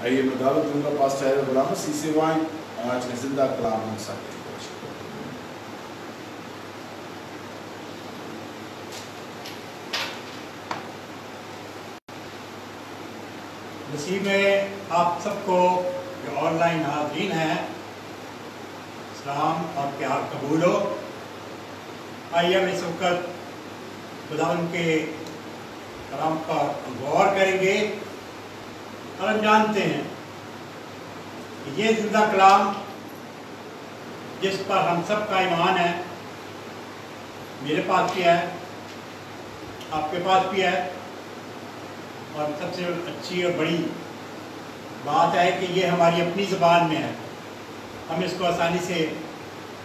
आइए मैं दावत दूंगा पास्टर गुलाम मसीह से आज के जिंदा कलाम हम साथ मसीह में आप सबको जो ऑनलाइन हाज़रीन हैं सलाम और प्यार कबूल हो। आइए हम इस वक्त खुदावंद के कलाम पर गौर करेंगे और हम जानते हैं कि ये जिंदा कलाम जिस पर हम सब का ईमान है, मेरे पास भी है, आपके पास भी है, और सबसे अच्छी और बड़ी बात है कि ये हमारी अपनी ज़बान में है। हम इसको आसानी से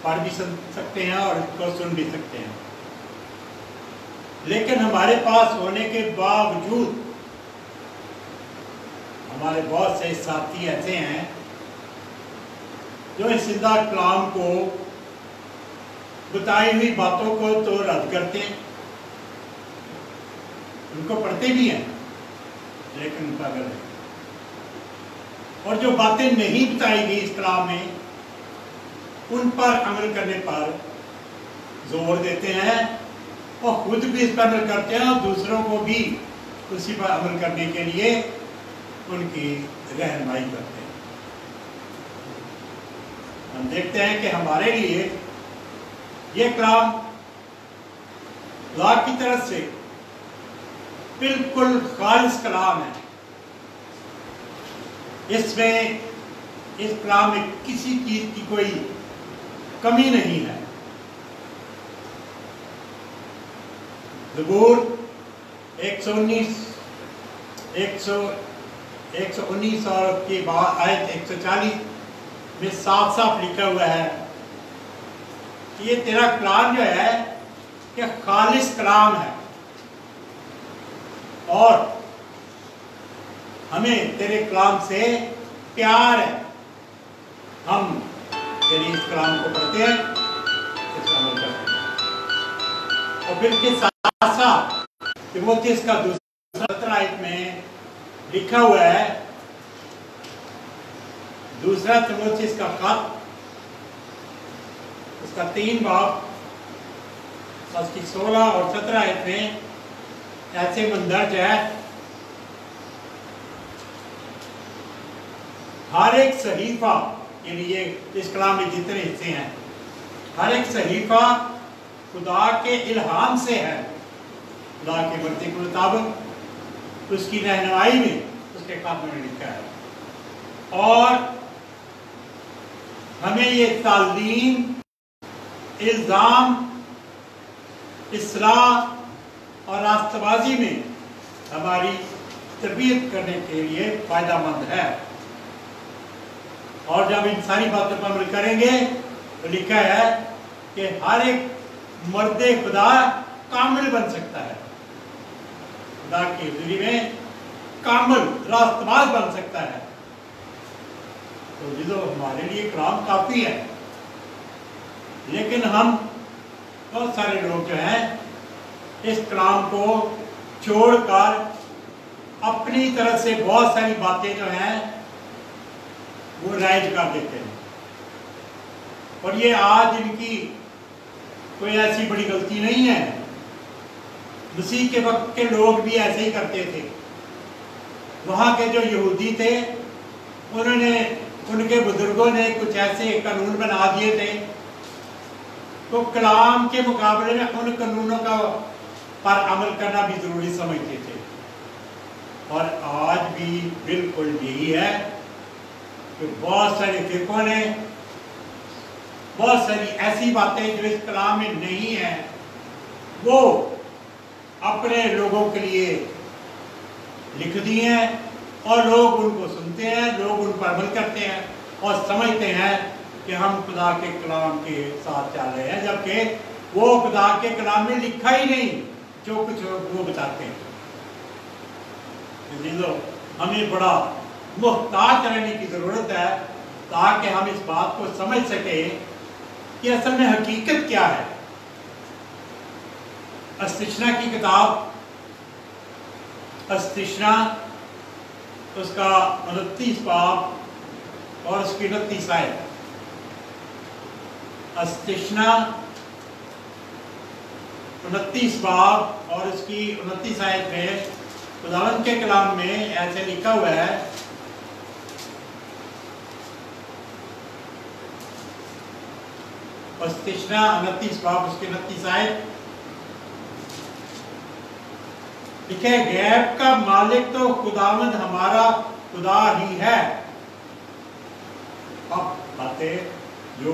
पढ़ भी सकते हैं और इसको सुन भी सकते हैं। लेकिन हमारे पास होने के बावजूद हमारे बहुत से साथी ऐसे हैं जो इस जिंदा कलाम को बताई हुई बातों को तो रद्द करते हैं, उनको पढ़ते भी हैं लेकिन उनका गलत है, और जो बातें नहीं बताई गई इस कलाम में उन पर अमल करने पर जोर देते हैं और खुद भी इस पर अमल करते हैं और दूसरों को भी उसी पर अमल करने के लिए उनकी रहनुमाई करते हैं। हम देखते हैं कि हमारे लिए ये कलाम खुदा की तरफ से बिल्कुल खालिस कलाम है। इसमें इस कलाम में किसी चीज की कोई कमी नहीं है। ज़बूर 119 और के बाद आयत 140 में साफ साफ लिखा हुआ है कि ये तेरा कलाम जो है कि खालिस कलाम है और हमें तेरे कलाम से प्यार है। हम तेरे इस कलाम को पढ़ते हैं, इस अमल करते हैं। और फिर के साथ साथ तीमुथियुस का दूसरा आयत में लिखा हुआ है, दूसरा तीमुथियुस का खत उसका 3 बाब उसकी 16 और 17 आयत में ऐसे मंदर्ज है, हर एक सहीफा के लिए इस कलाम में जितने हिस्से हैं हर एक सहीफा खुदा के इल्हाम से है, खुदा के मर्जी के मुताबिक उसकी रहनुमाई में उसके कानून में लिखा है। और हमें ये तालीम, इल्जाम, इस्लाह और रास्तबाजी में हमारी तरबियत करने के लिए फायदामंद है। और जब इन सारी बातों पर अमल करेंगे तो लिखा है कि हर एक मर्द खुदा कामिल बन सकता है, खुदा की हुजूरी में कामिल रास्तबाज बन सकता है। तो जिसो हमारे लिए कलाम काफी है। लेकिन हम बहुत सारे लोग जो हैं इस कलाम को छोड़कर अपनी तरफ से बहुत सारी बातें जो हैं वो राइज कर देते हैं, और ये आज इनकी कोई ऐसी बड़ी गलती नहीं है। मसीह के वक्त के लोग भी ऐसे ही करते थे। वहाँ के जो यहूदी थे उन्होंने, उनके बुजुर्गों ने कुछ ऐसे कानून बना दिए थे, तो कलाम के मुकाबले में उन कानूनों का पर अमल करना भी जरूरी समझते थे। और आज भी बिल्कुल यही है कि बहुत सारे फिरकों ने बहुत सारी ऐसी बातें जो इस कलाम में नहीं है वो अपने लोगों के लिए लिख दी हैं, और लोग उनको सुनते हैं, लोग उन पर अमल करते हैं और समझते हैं कि हम खुदा के कलाम के साथ चल रहे हैं, जबकि वो खुदा के कलाम में लिखा ही नहीं जो कुछ वो बताते हैं। हमें बड़ा मुहताज रहने की जरूरत है ताकि हम इस बात को समझ सके कि असल में हकीकत क्या है। अस्तिशना की किताब अस्तिशना اس کا 29 باب اور اس کی 29 آیت. استثنا 29 باب اور اس کی 29 آیت میں خداوند کے کلام میں ایسے لکھا ہوا ہے. استثنا 29 باب اس کی 29 آیت لکھے غیب کا مالک تو خداوند ہمارا خدا ہی ہے. اب باتیں جو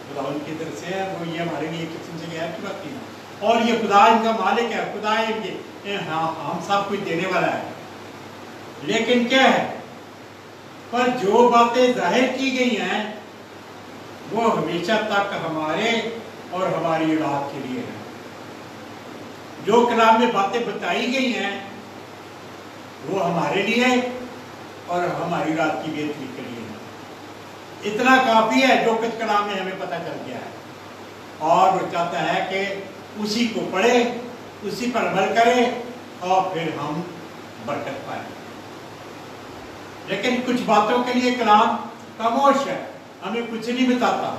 خداوند کی طرف سے ہے وہ یہ ہمارے لیے قسم سے غیب کی بات نہیں ہے. اور یہ خدا ان کا مالک ہے, خدا ہم سب کچھ دینے والا ہے. لیکن کیا ہے, پر جو باتیں ظاہر کی گئی ہیں وہ ہمیشہ تک ہمارے اور ہماری اولاد کے لیے ہے. جو کلام میں باتیں بتائی گئی ہیں وہ ہمارے لیے اور ہماری اولاد کی بہتری کے لیے ہے. اتنا کافی ہے جو کچھ کلام میں ہمیں پتہ چل گیا ہے, اور وہ چاہتا ہے کہ اسی کو پڑھے, اسی پر عمل کرے اور پھر ہم برکت پائیں. لیکن کچھ باتوں کے لیے کلام خاموش ہے, ہمیں کچھ نہیں بتاتا.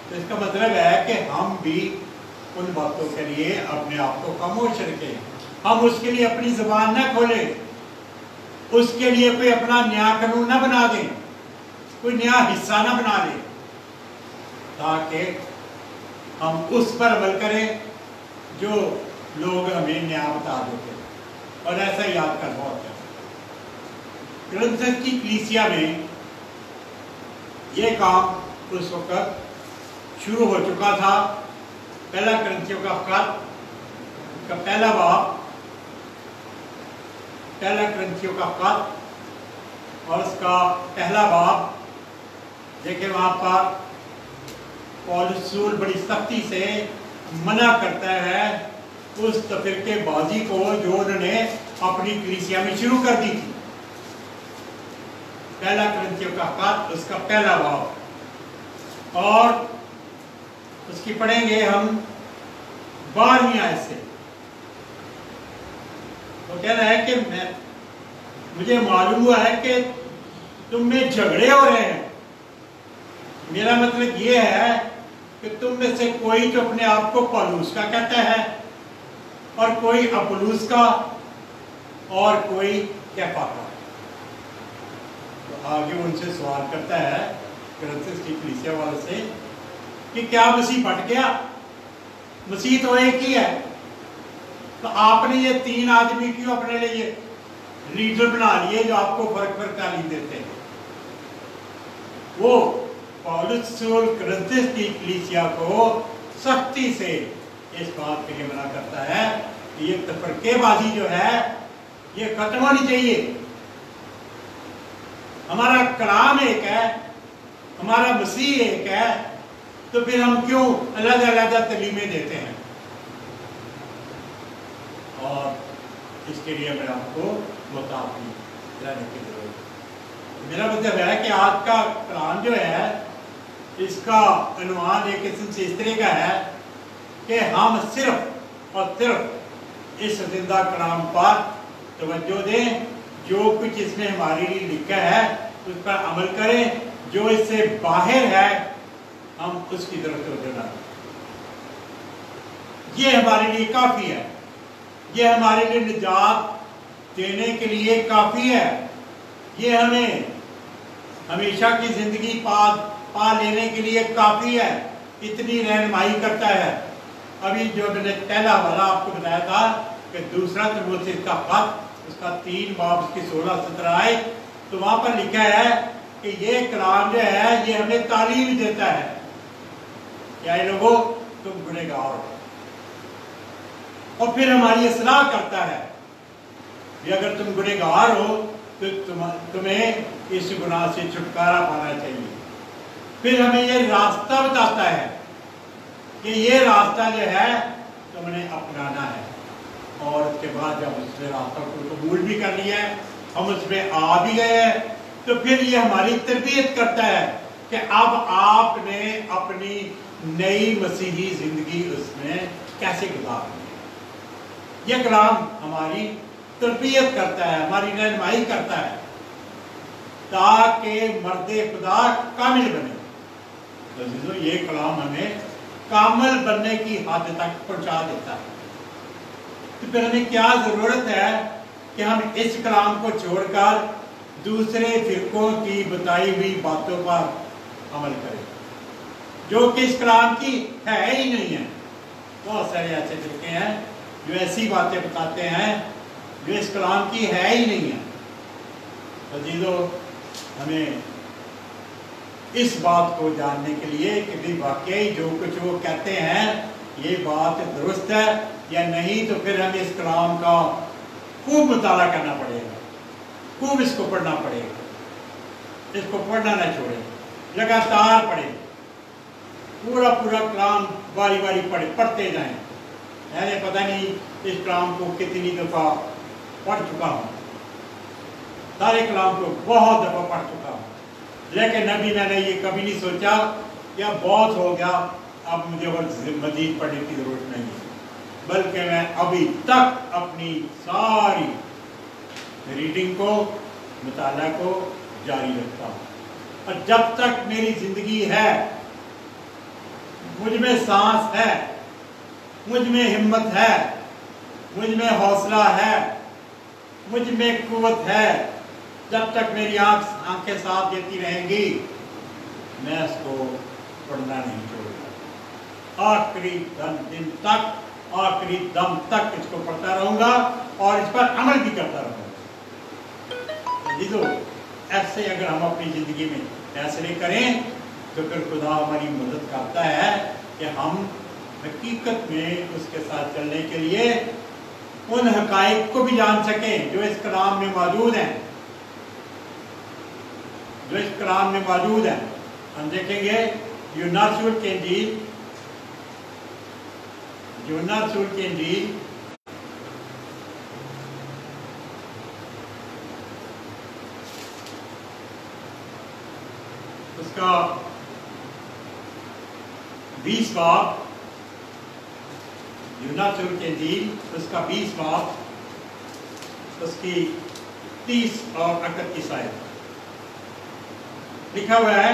تو اس کا مطلب ہے کہ ہم بھی ان باتوں کے لیے اپنے آپ کو خاموش رکھیں. ہم اس کے لیے اپنی زبان نہ کھولیں, اس کے لیے کوئی اپنا نیا قانون نہ بنا دیں, کوئی نیا حصہ نہ بنا دیں, تاکہ ہم اس پر عمل کریں جو لوگ ہمیں نیا بتا دیتے ہیں. اور ایسا یاد کر بہت ہے. کرنتھس کی کلیسیا میں یہ کام اس وقت شروع ہو چکا تھا. پہلا کرنتھیوں کا خط کا پہلا باب, پہلا کرنتھیوں کا خط اور اس کا پہلا باب دیکھیں, وہاں پر پولس رسول بڑی سختی سے منع کرتا ہے اس تفرقے بازی کو جو انہوں نے اپنی کلیسیا میں شروع کر دی تھی. پہلا کرنتھیوں کا خط اس کا پہلا باب, اور اس کی پڑھیں گے ہم 12ویں آیت سے. وہ کہہ رہا ہے کہ مجھے معلوم ہوا ہے کہ تم میں جھگڑے ہو رہے ہیں. میرا مطلب یہ ہے کہ تم میں سے کوئی تو اپنے آپ کو پولس کا کہتا ہے, اور کوئی اپولوس کا, اور کوئی کیفا کا. تو آگے ان سے سوال کرتا ہے کرنتھس کی کلیسیا والے سے کہ کیا مسیح بٹ گیا؟ مسیح تو ایک ہی ہے. تو آپ نے یہ 3 آدمی کیوں اپنے لیے لیڈر بنا لیے جو آپ کو فرق تعلیم دیتے ہیں؟ وہ پولس رسول کرنتھس کی کلیسیا کو سختی سے اس بات کے لیے منع کرتا ہے کہ یہ تفرقے بازی جو ہے یہ ختم ہونی چاہیے. ہمارا کلام ایک ہے, ہمارا مسیح ایک ہے, تو پھر ہم کیوں علیحدہ علیحدہ تعلیمیں دیتے ہیں؟ اور اس کے لیے میں آپ کو متعاقب رہنے کی ضرورت ہے. میرا مطلب ہے کہ آج کا کلام جو ہے اس کا عنوان ایک قسم سے اس طرح کا ہے کہ ہم صرف اور صرف اس زندہ کلام پر توجہ دیں, جو کچھ اس میں ہمارے لیے لکھا ہے اس پر عمل کریں, جو اس سے باہر ہے ہم اس کی طرف توجہ نہ دیں. یہ ہمارے لیے کافی ہے, یہ ہمارے لیے نجات دینے کے لیے کافی ہے, یہ ہمیں ہمیشہ کی زندگی پا لینے کے لیے کافی ہے, اتنی رہنمائی کرتا ہے. ابھی جو میں نے پہلا والا آپ کو بتایا تھا کہ دوسرا تیموتھی کا خط اس کا 3 باب اس کی 16-17 آئے, تو وہاں پر لکھا ہے کہ یہ کلام جو ہے یہ ہمیں تعلیم دیتا ہے کہ اے لوگوں تم گنہگار ہو, اور پھر ہماری اصلاح کرتا ہے کہ اگر تم گنہگار ہو تو تمہیں اس گناہ سے چھٹکارا پانا چاہیے. پھر ہمیں یہ راستہ بتاتا ہے کہ یہ راستہ جو ہے تم نے اپنانا ہے, اور اس کے بعد جب اس نے راستہ کو قبول بھی کر لیا ہے, ہم اس میں آ بھی گئے ہیں, تو پھر یہ ہماری تربیت کرتا ہے کہ اب آپ نے اپنی نئی مسیحی زندگی اس میں کیسے گزارنی ہے. یہ کلام ہماری तरबियत करता है, हमारी रहनुमाई करता है ताकि मर्द खुदा कामिल बने। तो अजीजों, ये कलाम हमें कामिल बनने की हद तक पहुंचा देता है। तो फिर हमें क्या जरूरत है कि हम इस कलाम को छोड़कर दूसरे फिरकों की बताई हुई बातों पर अमल करें जो कि इस कलाम की है ही नहीं है। बहुत सारे ऐसे फिरके हैं जो ऐसी बातें बताते हैं जो इस कलाम की है ही नहीं है। तो अजीजों, हमें इस बात को जानने के लिए कि भी वाकई जो कुछ वो कहते हैं ये बात दुरुस्त है या नहीं, तो फिर हमें इस कलाम का खूब मुताला करना पड़ेगा, खूब इसको पढ़ना पड़ेगा, इसको पढ़ना ना छोड़े, लगातार पढ़े, पूरा पूरा कलाम बारी बारी पढ़ते जाएं। मैंने पता नहीं इस कलाम को कितनी दफ़ा पढ़ चुका हूँ, सारे कलाम को बहुत दफ़ा पढ़ चुका हूँ, लेकिन अभी मैंने ये कभी नहीं सोचा कि अब बहुत हो गया, अब मुझे और मज़ीद पढ़ने की ज़रूरत नहीं है, बल्कि मैं अभी तक अपनी सारी रीडिंग को, मुताला को जारी रखता हूँ। और जब तक मेरी ज़िंदगी है, मुझ में सांस है, मुझ में हिम्मत है, मुझ में हौसला है, मुझ में कुव्वत है, जब तक मेरी आंखें साथ देती रहेंगी, मैं इसको पढ़ना नहीं छोड़ूंगा। आखिरी दिन तक, आखिरी दम तक इसको पढ़ता रहूंगा और इस पर अमल भी करता रहूंगा। ऐसे अगर हम अपनी जिंदगी में फैसले करें तो फिर खुदा हमारी मदद करता है कि हम हकीकत में उसके साथ चलने के लिए उन हकाइक को भी जान सकें जो इस कलाम में मौजूद हैं, जो इस कलाम में मौजूद हैं। हम देखेंगे यूहन्ना रसूल की इंजील, यूहन्ना रसूल की इंजील उसका 20 बाब, यूहन्ना रसूल की इंजील उसका 20 बाब, उसकी 30 और 31 आयत लिखा हुआ है।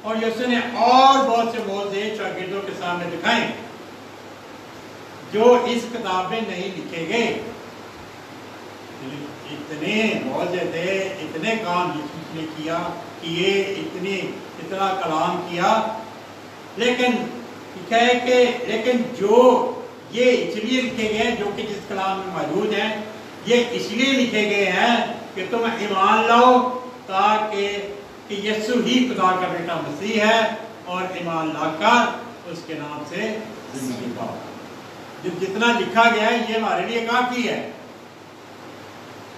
और यीशु ने और बहुत से मौज़े शागिर्दों के सामने दिखाए जो इस किताब में नहीं लिखे गए। इतने मौज़े थे, इतने काम यीशु ने किए, इतना कलाम किया, लेकिन लेकिन जो ये इसलिए लिखे गए जो कि जिस कलाम में मौजूद हैं, ये इसलिए लिखे गए हैं कि तुम ईमान लाओ ताकि कि यीशु ही खुदा का बेटा मसीह है, और ईमान लाकर उसके नाम से जिंदगी पाओ। जितना लिखा गया है ये हमारे लिए काफी है।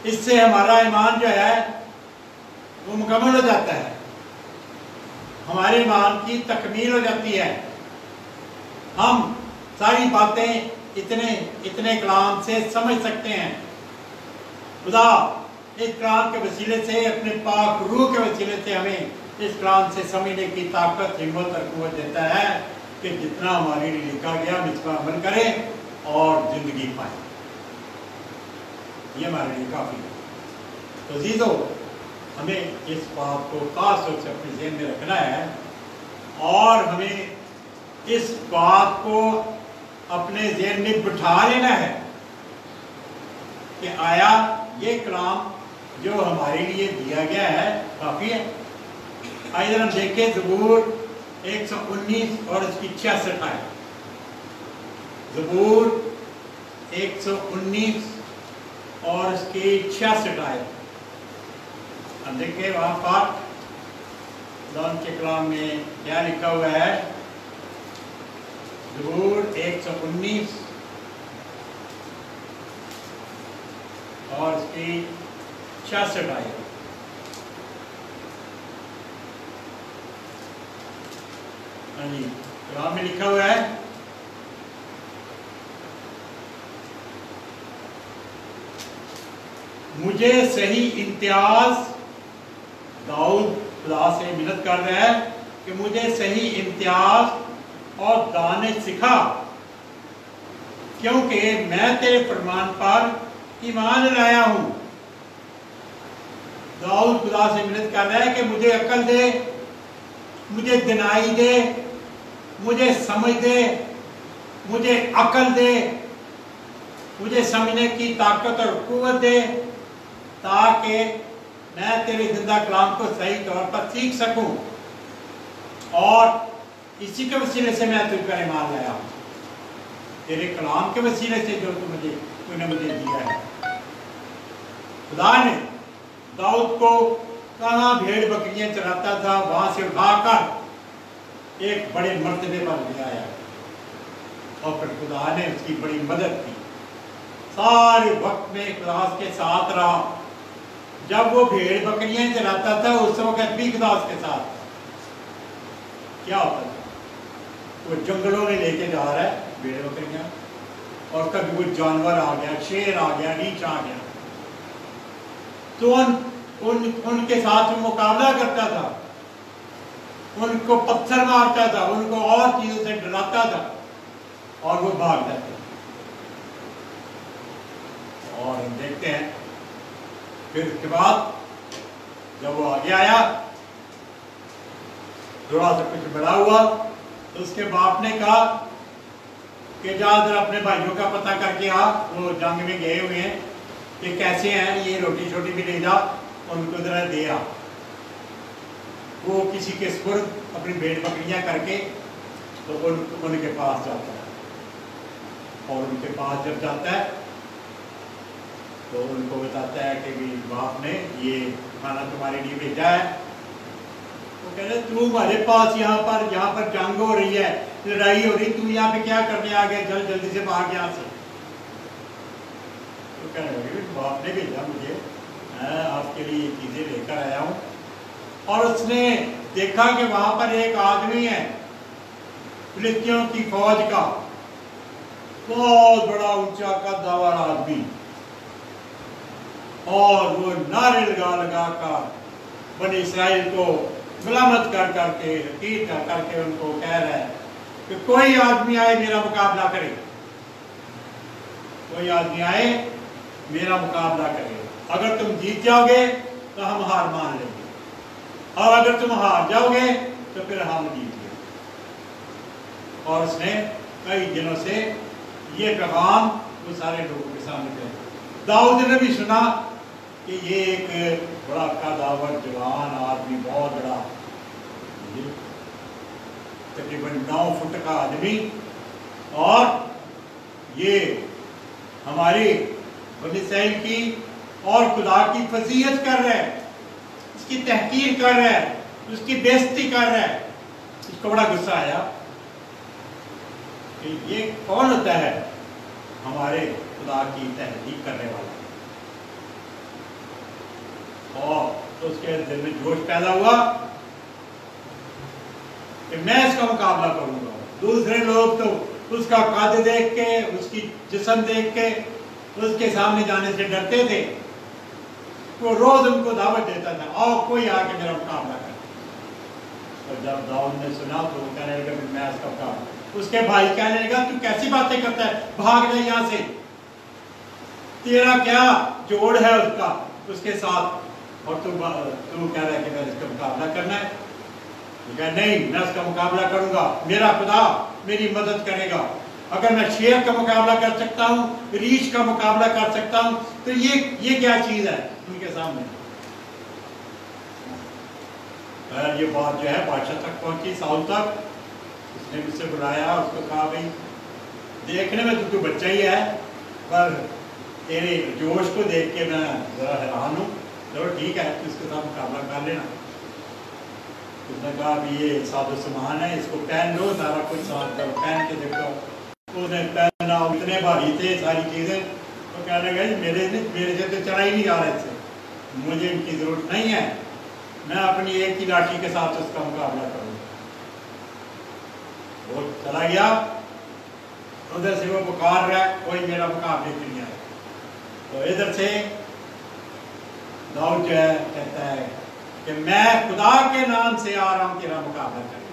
इससे हमारा ईमान जो है वो मुकम्मल हो जाता है, हमारे ईमान की तकमील हो जाती है। हम सारी बातें इतने कलाम से समझ सकते हैं। खुदा इस कलाम के वसीले से, अपने पाक रूह के वसीले से हमें इस कलाम से समझने की ताकत, हिम्मत और कुव्वत देता है कि जितना हमारे लिए लिखा गया हम इस पर अमल करें और जिंदगी पाएं। ये हमारे लिए काफ़ी है। तो अज़ीज़ों, हमें इस बात को खास तौर से अपने ज़हन में रखना है और हमें इस बात को अपने ज़हन में बिठा लेना है कि आया ये कलाम जो हमारे लिए दिया गया है काफ़ी है। आइए हम देखें ज़बूर 119 और इसकी 66 आयत। ज़बूर 119 और इसकी 66 आयत हम देखें वहाँ पर खुदा के कलाम में क्या लिखा हुआ है। ज़बूर 119 और इसकी 66 आयत। हाँ जी, कलाम में लिखा हुआ है, मुझे सही इम्तियाज, दाऊद खुदा से मिन्नत कर रहा है कि मुझे सही इम्तियाज और दानिश सिखा, क्योंकि मैं तेरे फरमान पर ईमान लाया हूं। दाऊद खुदा से मिन्नत कर रहा है कि मुझे अकल दे, मुझे दिनाई दे, मुझे समझ दे, मुझे अकल दे, मुझे समझने की ताकत और कुव्वत दे, ताकि मैं तेरे जिंदा कलाम को सही तौर पर सीख सकूं, और इसी के वसीले से मैं तुझ पर ईमान लाया हूं, तेरे कलाम के वसीले से जो तूने मुझे दिया है। खुदा ने दाऊद को कहाँ भेड़ बकरियां चराता था वहां से उठाकर एक बड़े मर्तबे पर ले आया, और फिर खुदा ने उसकी बड़ी मदद की। सारे वक्त में खुदा के साथ रहा। जब वो भेड़ बकरियां चराता था उस वक्त भी खुदा के साथ क्या होता था, वो जंगलों में लेके जा रहा है भेड़ बकरियां, और कभी कोई जानवर आ गया, शेर आ गया, रीछ आ गया, तो उनके साथ वो मुकाबला करता था, उनको पत्थर मारता था, उनको और चीजों से डराता था, और वो भाग जाते। और हम देखते हैं फिर उसके बाद जब वो आगे आया, थोड़ा सा कुछ बड़ा हुआ, तो उसके बाप ने कहा कि जा जरा अपने भाइयों का पता करके आ, वो जंग में गए हुए हैं, कि कैसे हैं, ये रोटी छोटी भी ले जा, उनको जरा दे आ। वो किसी के सुपुर्द अपनी भेड़ बकरियां करके तो उनके पास जाता है, और उनके पास जब जाता है तो उनको बताता है कि भी बाप ने ये खाना तुम्हारे लिए भेजा है। वो कह रहे तू हमारे पास यहाँ पर जंग हो रही है, लड़ाई हो रही, तू यहाँ पे क्या करने आ गया, जल्दी से भाग यहाँ से। तो कह रहे बाप ने भेजा मुझे, मैं आपके लिए ये चीजें लेकर आया हूँ। और उसने देखा कि वहां पर एक आदमी है फिलिस्तियों की फौज का, बहुत बड़ा ऊंचा कद्दावर आदमी, और वो नारे लगा कर बनी इस्राएल को गुलामत कर करके हकीर कर करके उनको कह रहा है कि कोई आदमी आए मेरा मुकाबला करे, कोई आदमी आए मेरा मुकाबला करे, अगर तुम जीत जाओगे तो हम हार मान लेंगे, और अगर तुम हार जाओगे तो फिर हम जीत गए। और उसने कई दिनों से ये पैगाम वो सारे लोगों के सामने दे। दाऊद ने भी सुना कि ये एक बड़ा कद्दावर जवान आदमी, बहुत बड़ा, तकरीबन 9 फुट का आदमी, और ये हमारी बनी इस्राएल की और खुदा की फजीहत कर रहा है, उसकी तहकीर कर रहा है, उसकी बेइज्जती कर रहा है। उसको बड़ा गुस्सा आया कि ये कौन होता है हमारे खुदा की तहकीर करने वाला। और तो उसके दिल में जोश पैदा हुआ कि मैं इसका मुकाबला करूंगा। दूसरे लोग तो उसका कद देख के, उसकी जिस्म देख के उसके सामने जाने से डरते थे, तो रोज उनको दावत देता था, आओ कोई आके मेरा मुकाबला करे। और जब दाऊद ने सुना तो वो कहने लगा मैं इसका मुकाबला। उसके भाई कहने लगा तू कैसी बातें करता है, भाग जा यहाँ से, तेरा क्या जोड़ है उसके साथ, और तू कह रहा है कि मैं इसका मुकाबला करना है। नहीं, मैं इसका मुकाबला करूंगा, मेरा खुदा मेरी मदद करेगा। अगर मैं शेर का मुकाबला कर सकता हूँ, रीछ का मुकाबला कर सकता हूँ, तो ये क्या चीज है उनके सामने। ये बात जो है बादशाह तक पहुंची, साउल तक। उसने मुझसे बुलाया, उसको कहा भाई देखने में तो बच्चा ही है, पर तेरे जोश को देख के मैं जरा हैरान हूँ। चलो ठीक है, तो इसके साथ मुकाबला कर लेना। उसने कहा भी ये सादो सामान है, इसको पहन लो, सारा कुछ साथ पहन के देखो। उसने पहना, इतने भारी थे सारी चीजें, तो कहने लगा मेरे से तो चढ़ा ही नहीं जा रहा इससे, मुझे इनकी जरूरत नहीं है, मैं अपनी एक ही लाठी के साथ उसका मुकाबला करूंगा। वो चला गया, उधर से वो पुकार रहा है कोई मेरा मुकाबले के लिए आए। तो इधर से दाऊद जो है कहता है कि मैं खुदा के नाम से आ रहा हूं तेरा मुकाबला करने।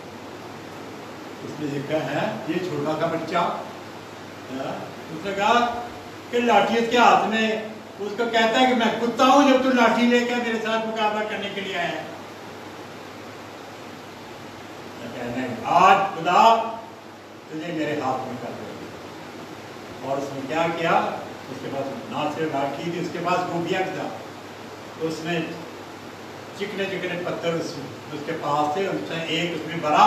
उसने देखा है ये छोटा सा बच्चा, उसने कहा कि लाठी उसके हाथ में اس کو کہتا ہے کہ میں کتا ہوں جب تو لاٹھی لے کر میرے ساتھ مقابلہ کرنے کے لیے آیا ہے. آج خدا تجھے میرے ہاتھ میں کر دے گا. اور اس نے کیا کیا؟ اس کے پاس نہ صرف لاٹھی تھی، اس کے پاس گوبیا تھا. اس نے چکنے چکنے پتھر اس کے پاس تھے، اس نے ایک اس میں بھرا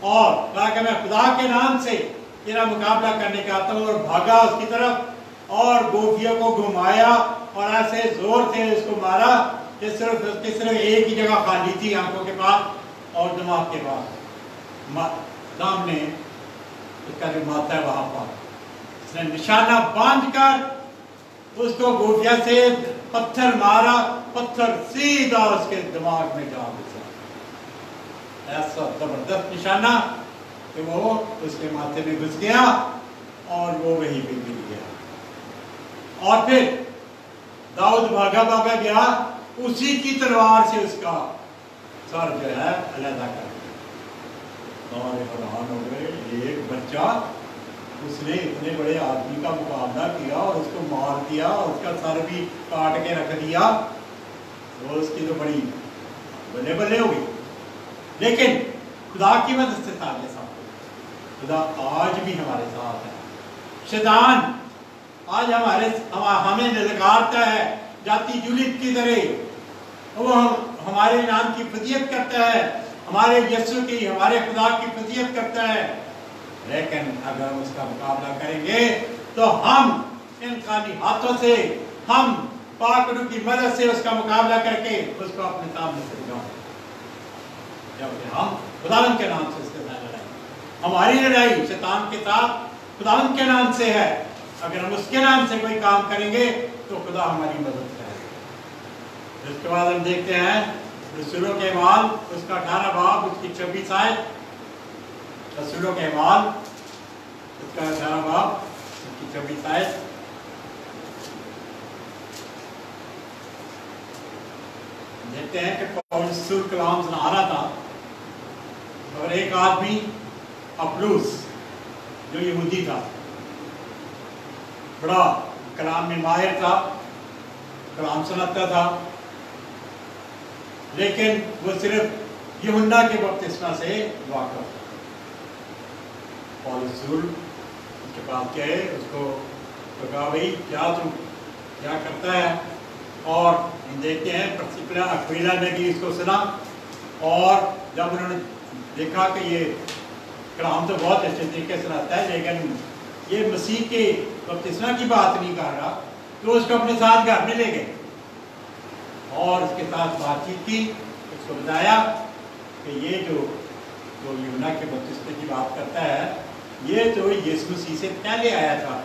اور کہا کہ میں خدا کے نام سے تیرا مقابلہ کرنے کا آتا ہوں، اور بھاگا اس کی طرف اور گوبیا کو گھمایا اور ایسے زور سے اس کو مارا کہ صرف ایک ہی جگہ خالی تھی، آنکھوں کے پاس اور دماغ کے پاس. سامنے اس کا جو ماتھا ہے وہاں پر اس نے نشانہ باندھ کر اس کو گوبیا سے پتھر مارا، پتھر سیدھا اس کے دماغ میں جا گھسا. ایسا زبردست نشانہ کہ وہ اس کے ماتھے میں گھس گیا اور وہ وہیں پہ گر گیا. اور پھر داؤد بھاگا بھاگا گیا، اسی کی تلوار سے اس کا سر جو ہے علیحدہ کر دیا. اور حیران ہو گئے، ایک بچہ اس نے اتنے بڑے آدمی کا مقابلہ کیا اور اس کو مار دیا اور اس کا سر بھی کاٹ کے رکھ دیا. وہ اس کی تو بڑی بلے بلے ہو گئی. لیکن خدا کی مدد سے تھا یہ سب. خدا آج بھی ہمارے ساتھ ہے. شیطان آج ہمیں للکارتا ہے جاتی جولیت کی طرح. وہ ہمارے نام کی فضیلت کرتا ہے، ہمارے یسوع کی، ہمارے خدا کی فضیلت کرتا ہے. لیکن اگر ہم اس کا مقابلہ کریں گے تو ہم انسانی ہاتھوں سے، ہم پاک روح کی مدد سے اس کا مقابلہ کر کے اس کو اپنے سامنے سے دکھاؤں. جبکہ ہم خداوند کے نام سے اس کے ساتھ لڑائیں. ہماری لڑائی شیطان کے ساتھ خداوند کے نام سے ہے. اگر ہم اس کے نام سے کوئی کام کریں گے تو خدا ہماری مدد کرے گا. اس کے بعد ہم دیکھتے ہیں رسولوں کے اعمال اس کا 18 باب اس کی 26 آیت. رسولوں کے اعمال اس کا 18 باب اس کی 26 آیت. دیکھتے ہیں کہ پاؤل رسول کلام سنا رہا تھا اور ایک آدمی اپلوس جو یہودی تھا، بڑا کلام میں ماہر تھا، کلام سناتا تھا، لیکن وہ صرف یوحنا کے بپتسمہ سے واقف تھا. پاؤل رسول اس کے پاس گئے، اس کو کہا بھائی کیا کرتا ہے. اور ہم دیکھتے ہیں پرسکلا اکویلا نے بھی اس کو سنا، اور جب انہوں نے دیکھا کہ یہ کلام تو بہت اچھے طریقے سے سناتا ہے لیکن یہ مسیح کے بپتسمہ کی بات نہیں کر رہا، تو اس کو اپنے ساتھ گھر میں لے گئے اور اس کے ساتھ بات چیت کی. اس کو بتایا کہ یہ جو یوحنا کے بپتسمے کی بات کرتا ہے یہ تو یسوع مسیح سے پہلے آیا تھا.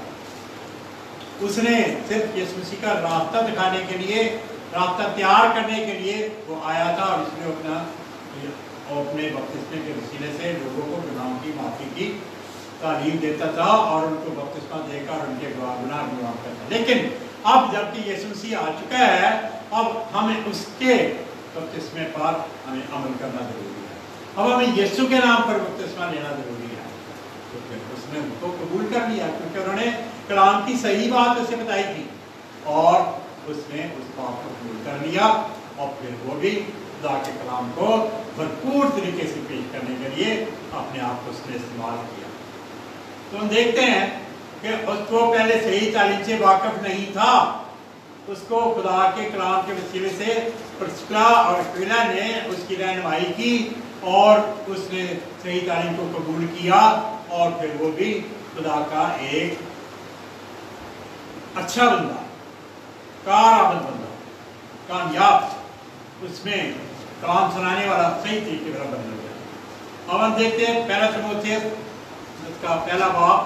اس نے صرف یسوع مسیح کا راستہ دکھانے کے لیے، راستہ تیار کرنے کے لیے وہ آیا تھا، اور اس نے اپنے بپتسمے کے وسیلے سے لوگوں کو گناہوں کی معافی کی تعلیم دیتا تھا اور ان کو بپتسمہ دے کر ان کے گناہ معاف کرتا. لیکن اب جبکہ یسوع مسیح آ چکا ہے، اب ہمیں اس کے بپتسمے پر ہمیں عمل کرنا ضروری ہے. اب ہمیں یسوع کے نام پر بپتسمہ لینا ضروری ہے. تو پھر اس نے ان کو قبول کر لیا کیونکہ انہوں نے کلام کی صحیح بات اسے بتائی تھی اور اس نے اس بات کو قبول کر لیا، اور پھر وہ بھی خدا کے کلام کو بھرپور طریقے سے پیش کرنے کے لیے اپنے آپ کو اس نے استعمال کیا. تو ہم دیکھتے ہیں کہ اس کو پہلے صحیح تعلیم سے واقف نہیں تھا. اس کو خدا کے کلام کے وسیلے سے پرسکلا اور اکویلا نے اس کی رہنمائی کی اور اس نے صحیح تعلیم کو قبول کیا، اور پھر وہ بھی خدا کا ایک اچھا بندہ، کارآمد بندہ، کامیاب، اس میں کلام سنانے والا صحیح طریقے پر بن گیا. اب ہم دیکھتے ہیں پہلا تیموتھیوس اس کا پہلا باب،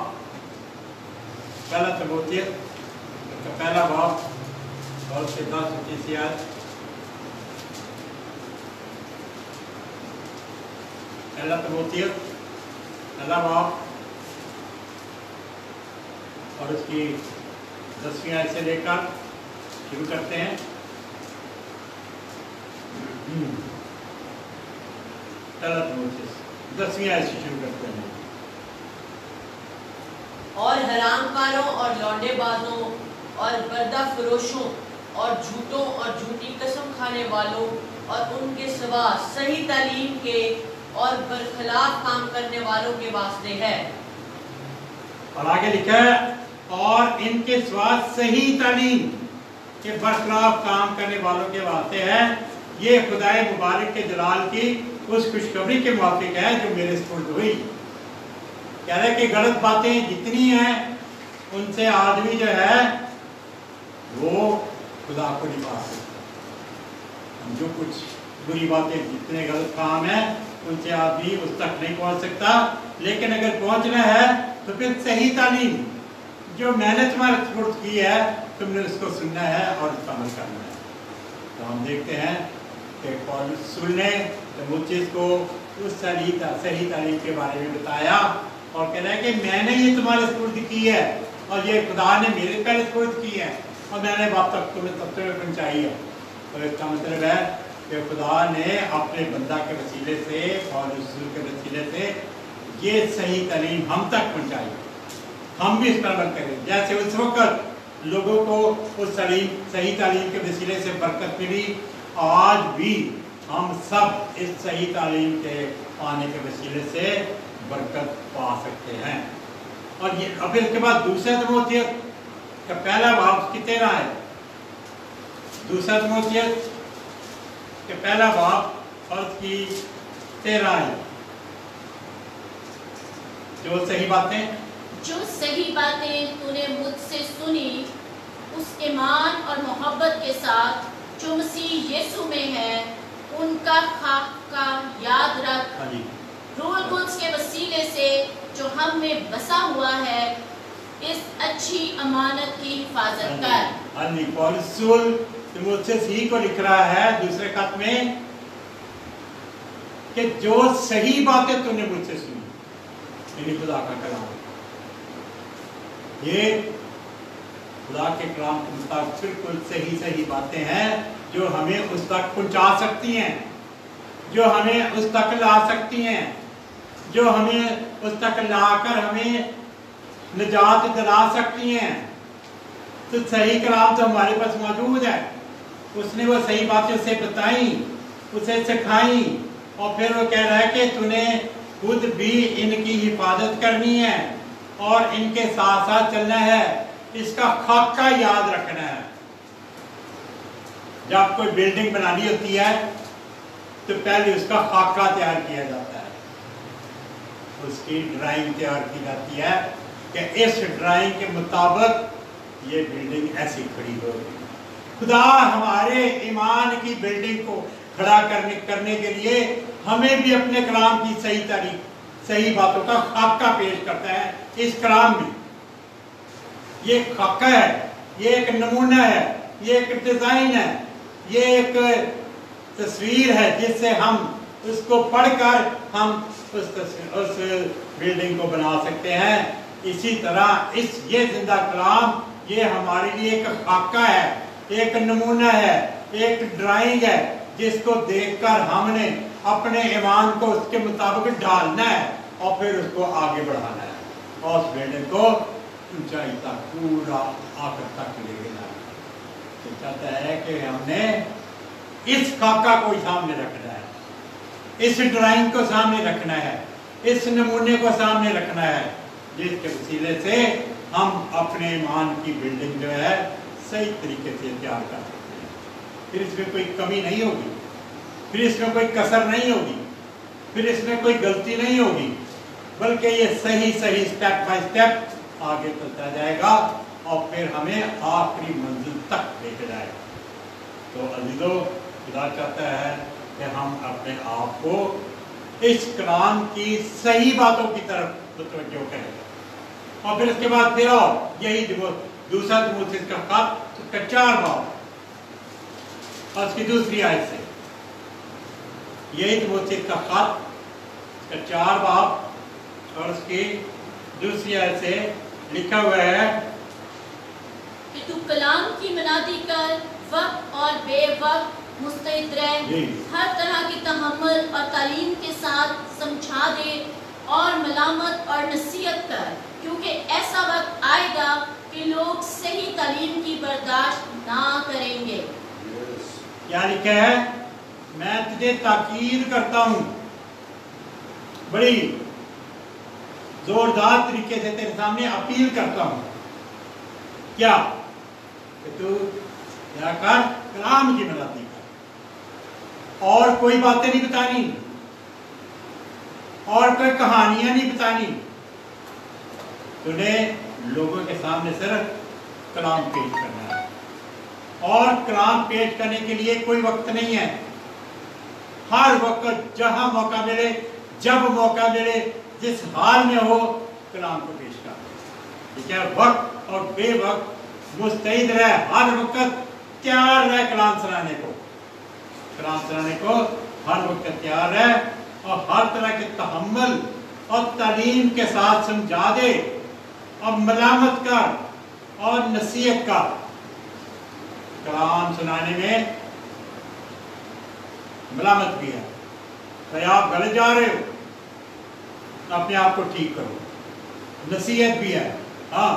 پہلا تیموتھیوس اس کا پہلا باب اور 10 آیت. پہلا تیموتھیوس پہلا باب اور اس کی 10 آیت سے لے کر شروع کرتے ہیں. پہلا تیموتھیوس 10 آیت سے شروع کرتے ہیں. اور حرام کاروں اور لونڈے بازوں اور بردہ فروشوں اور جھوٹوں اور جھوٹی قسم کھانے والوں اور ان کے سوا صحیح تعلیم کے اور برخلاف کام کرنے والوں کے واسطے ہے۔ اور آگے لکھا ہے اور ان کے سوا صحیح تعلیم کے برخلاف کام کرنے والوں کے واسطے ہے۔ یہ خدائے مبارک کے جلال کی اس خوشخبری کے موافق ہے جو میرے سپرد ہوئی۔ کہہ رہے کہ غلط باتیں جتنی ہیں ان سے آدمی جو ہے وہ خدا کو نہیں پا سکتا۔ جو کچھ بری باتیں جتنے غلط کام ہیں ان سے آدمی اس تک نہیں پہنچ سکتا، لیکن اگر پہنچنا ہے تو پھر صحیح تعلیم جو میں نے تمہارے سپرد کی ہے تم نے اس کو سننا ہے اور اس پر عمل کرنا ہے۔ تو ہم دیکھتے ہیں کہ پولس رسول نے تیموتھیوس کو اس صحیح تعلیم کے بارے میں بتایا اور کہہ رہا ہے کہ میں نے یہ تمہارے سپرد کی ہے اور یہ خدا نے میرے پہلے سپرد کی ہے اور میں نے اب تک تمہیں تب تک پہنچائی ہے۔ تو اس کا مطلب ہے کہ خدا نے اپنے بندہ کے وسیلے سے پولس رسول کے وسیلے سے یہ صحیح تعلیم ہم تک پہنچائی، ہم بھی اس پر عمل کریں۔ جیسے اس وقت لوگوں کو اس صحیح تعلیم کے وسیلے سے برکت ملی، آج بھی ہم سب اس صحیح تعلیم کے پانے کے وسیلے سے برکت پا سکتے ہیں۔ اور یہ اب اس کے بعد دوسرا تیموتھیوس کا پہلا باب کی 13 ہے، دوسرا تیموتھیوس کہ پہلا باب اور کی 13 ہے، جو صحیح باتیں تو نے مجھ سے سنی اس ایمان اور محبت کے ساتھ جو مسیح یسوع میں ہے ان کا خاکہ یاد رکھ، روح القدس کے وسیلے سے جو ہم میں بسا ہوا ہے اس اچھی امانت کی حفاظت کر۔ پولس رسول تیموتھیوس ہی کو لکھ رہا ہے دوسرے خط میں کہ جو صحیح باتیں تو نے مجھ سے سنی، یعنی خدا کا کلام، یہ خدا کے کلام کے مطابق بالکل صحیح باتیں ہیں جو ہمیں اس تک پہنچا سکتی ہیں، جو ہمیں اس تک لا سکتی ہیں، جو ہمیں اس تک لا کر ہمیں نجات دلا سکتی ہیں۔ تو صحیح کلام تو ہمارے پاس موجود ہے، اس نے وہ صحیح باتیں اسے بتائیں، اسے سکھائیں، اور پھر وہ کہہ رہا ہے کہ تو نے خود بھی ان کی حفاظت کرنی ہے اور ان کے ساتھ ساتھ چلنا ہے، اس کا خاکہ یاد رکھنا ہے۔ جب کوئی بلڈنگ بنانی ہوتی ہے تو پہلے اس کا خاکہ تیار کیا جاتا ہے، اس کی ڈرائنگ تیار کی جاتی ہے کہ اس ڈرائنگ کے مطابق یہ بلڈنگ ایسی کھڑی ہوگی۔ خدا ہمارے ایمان کی بلڈنگ کو کھڑا کرنے کے لیے ہمیں بھی اپنے کلام کی صحیح باتوں کا خاکہ پیش کرتا ہے۔ اس کلام میں یہ ایک خاکہ ہے، یہ ایک نمونہ ہے، یہ ایک ڈیزائن ہے، یہ ایک تصویر ہے جس سے ہم اس کو پڑھ کر ہم اس بلڈنگ کو بنا سکتے ہیں۔ اسی طرح یہ زندہ کلام یہ ہمارے لیے ایک خاکہ ہے، ایک نمونہ ہے، ایک ڈرائنگ ہے جس کو دیکھ کر ہم نے اپنے ایمان کو اس کے مطابق ڈالنا ہے اور پھر اس کو آگے بڑھانا ہے اور اس بلڈنگ کو اونچائی تک پورا آخر تک لے جانا ہے۔ تو چاہتا ہے کہ ہم نے اس خاکہ کو سامنے رکھنا ہے، اس ڈرائنگ کو سامنے رکھنا ہے، اس نمونے کو سامنے رکھنا ہے جس کے وسیلے سے ہم اپنے ایمان کی بلڈنگ جو ہے صحیح طریقے سے تیار کر سکتے ہیں۔ پھر اس میں کوئی کمی نہیں ہوگی، پھر اس میں کوئی کسر نہیں ہوگی، پھر اس میں کوئی غلطی نہیں ہوگی، بلکہ یہ صحیح سٹیپ بائی سٹیپ آگے چلتا جائے گا اور پھر ہمیں آخری منزل تک لے کے جائے گا۔ تو عزیزو، خدا چاہتا ہے کہ ہم اپنے آپ کو اس کلام کی صحیح باتوں کی طرف متوجہ کریں، اور پھر اس کے بعد پھر اور یہی دوسرا تیموتھیوس کا خط اس کا 4 باب اور اس کی دوسری آیت سے، یہی تیموتھیوس کا خط اس کا 4 باب اور اس کی دوسری آیت سے لکھا ہوا ہے کہ تو کلام کی منادی کر، وقت اور بے وقت مستعد رہ، ہر طرح کی تحمل اور تعلیم کے ساتھ سمجھا دے اور ملامت اور نصیحت کر، کیونکہ ایسا وقت آئے گا کہ لوگ صحیح تعلیم کی برداشت نہ کریں گے۔ کیا لکھا ہے؟ میں تجھے تاکید کرتا ہوں، بڑی زوردار طریقے سے تیرے سامنے اپیل کرتا ہوں، کیا کہ تو کیا کر، کلام کی مدد کر، اور کوئی باتیں نہیں بتانی، اور کوئی کہانیاں نہیں بتانی، تمہیں لوگوں کے سامنے صرف کلام پیش کرنا ہے، اور کلام پیش کرنے کے لیے کوئی وقت نہیں ہے، ہر وقت جہاں موقع ملے، جب موقع ملے، جس حال میں ہو، کلام کو پیش کر، ٹھیک ہے؟ وقت اور بے وقت مستعد رہے، ہر وقت تیار رہے کلام سنانے کو، کلام سنانے کو ہر وقت تیار رہے، اور ہر طرح کے تحمل اور تعلیم کے ساتھ سمجھا دے، اور ملامت کر اور نصیحت کر۔ کلام سنانے میں ملامت بھی ہے کہ آپ غلط جا رہے ہو، اپنے آپ کو ٹھیک کرو، نصیحت بھی ہے، ہاں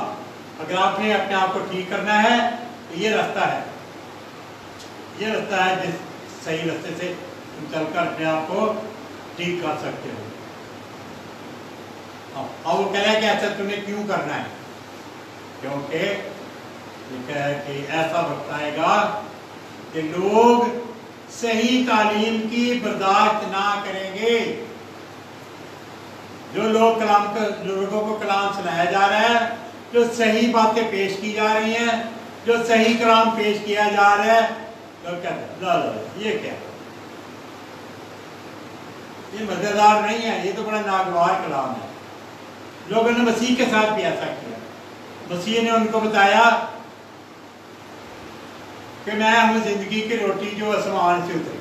اگر آپ نے اپنے آپ کو ٹھیک کرنا ہے تو یہ راستہ ہے، یہ راستہ ہے جس صحیح راستے سے تم چل کر اپنے آپ کو ٹھیک کر سکتے ہو۔ اور وہ کہہ رہا ہے کہ ایسا تمہیں کیوں کرنا ہے؟ کیونکہ لکھا ہے کہ ایسا وقت آئے گا کہ لوگ صحیح تعلیم کی برداشت نہ کریں گے۔ جو لوگوں کو کلام سنایا جا رہا ہے، جو صحیح باتیں پیش کی جا رہی ہیں، جو صحیح کلام پیش کیا جا رہا ہے، لوگ کہتے ہیں یہ کیا، یہ مزیدار نہیں ہے، یہ تو بڑا ناگوار کلام ہے۔ لوگوں نے مسیح کے ساتھ بھی ایسا کیا، مسیح نے ان کو بتایا کہ میں ہوں زندگی کی روٹی جو آسمان سے اتری،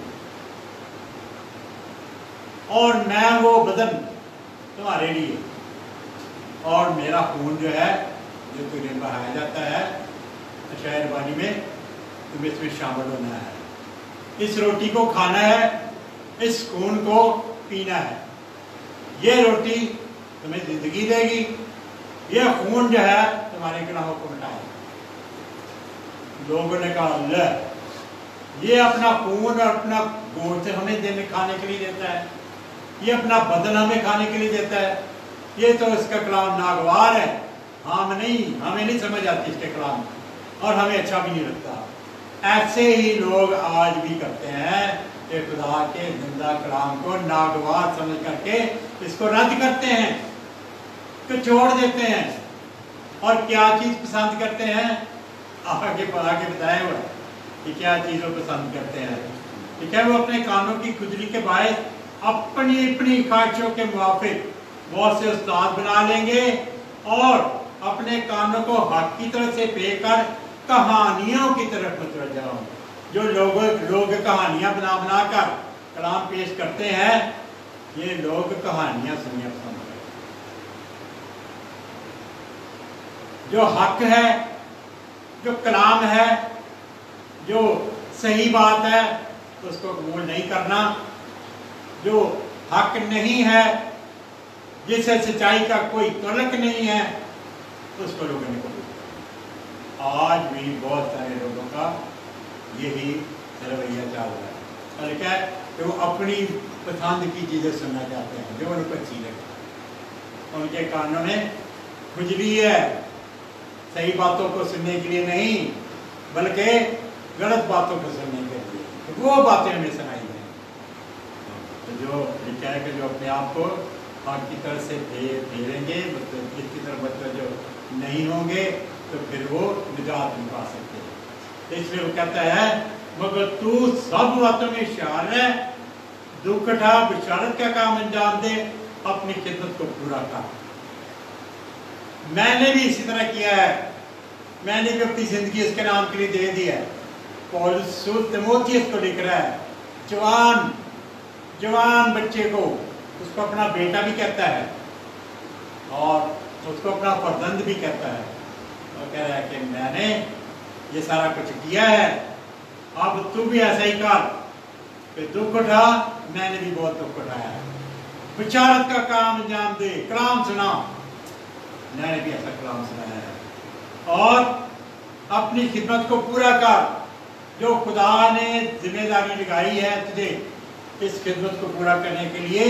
اور میں وہ بدن تمہارے لیے، اور میرا خون جو ہے جو تمہیں بہایا جاتا ہے شہر بانی میں، تمہیں اس میں شامل ہونا ہے، اس روٹی کو کھانا ہے، اس خون کو پینا ہے، یہ روٹی تمہیں زندگی دے گی، یہ خون جو ہے تمہارے گناہوں کو مٹائے گا۔ لوگوں نے کہا اللہ یہ اپنا خون اور اپنا گوشت ہمیں کھانے کے لیے دیتا ہے، یہ اپنا بدن ہمیں کھانے کے لیے دیتا ہے، یہ تو اس کا کلام ناگوار ہے، ہمیں نہیں سمجھ آتی اس کے کلام، اور ہمیں اچھا بھی نہیں لگتا۔ ایسے ہی لوگ آج بھی کرتے ہیں کہ خدا کے زندہ کلام کو ناگوار سمجھ کر کے اس کو رد کرتے ہیں، کہ چھوڑ دیتے ہیں، اور کیا چیز پسند کرتے ہیں، آگے بتایا ہوا ہے کہ کیا چیزوں پسند کرتے ہیں، ٹھیک ہے؟ وہ اپنے کانوں کی کھجلی کے باعث اپنی خواہشوں کے موافق بہت سے استاد بنا لیں گے، اور اپنے کانوں کو حق کی طرف سے پے کر کہانیوں کی طرف متوجہ ہوں۔ جو لوگ کہانیاں بنا کر کلام پیش کرتے ہیں، یہ لوگ کہانیاں سننا پسند کرتے ہیں۔ جو حق ہے، جو کلام ہے، جو صحیح بات ہے، اس کو قبول نہیں کرنا، جو حق نہیں ہے، جسے سچائی کا کوئی تعلق نہیں ہے، اس کو لوگوں نے قبول کیا۔ آج بھی بہت سارے لوگوں کا یہی رویہ چل رہا ہے، بلکہ کہ وہ اپنی پسند کی چیزیں سننا چاہتے ہیں جو ان کو اچھی لگے، ان کے کانوں میں کھجلی ہے، صحیح باتوں کو سننے کے لیے نہیں بلکہ غلط باتوں کو سننے کے لیے، وہ باتیں ہمیں سنائی جائیں۔ جو لکھا ہے کہ جو اپنے آپ کو حق کی طرف سے پھیریں گے، مطلب اس کی طرف متوجہ نہیں ہوں گے، تو پھر وہ نجات نہیں پا سکتے۔ اس لیے وہ کہتا ہے مگر تو سب باتوں میں ہوشیار رہ، دکھ اٹھا، بشارت کا کام انجام دے، اپنی خدمت کو پورا کر۔ میں نے بھی اسی طرح کیا ہے، میں نے بھی اپنی زندگی اس کے نام کے لیے دے دی ہے۔ پولس تیموتھیوس کو لکھ رہا ہے، جوان بچے کو، اس کو اپنا بیٹا بھی کہتا ہے اور اس کو اپنا فرزند بھی کہتا ہے، اور کہہ رہا ہے کہ میں نے یہ سارا کچھ کیا ہے، اب تو بھی ایسا ہی کر کہ دکھ اٹھا، میں نے بھی بہت دکھ اٹھایا ہے، بشارت کا کام انجام دے، کلام سنا، میں نے بھی ایسا کلام سنایا ہے، और अपनी खिदमत को पूरा कर। जो खुदा ने जिम्मेदारी लगाई है तुझे इस खिदमत को पूरा करने के लिए,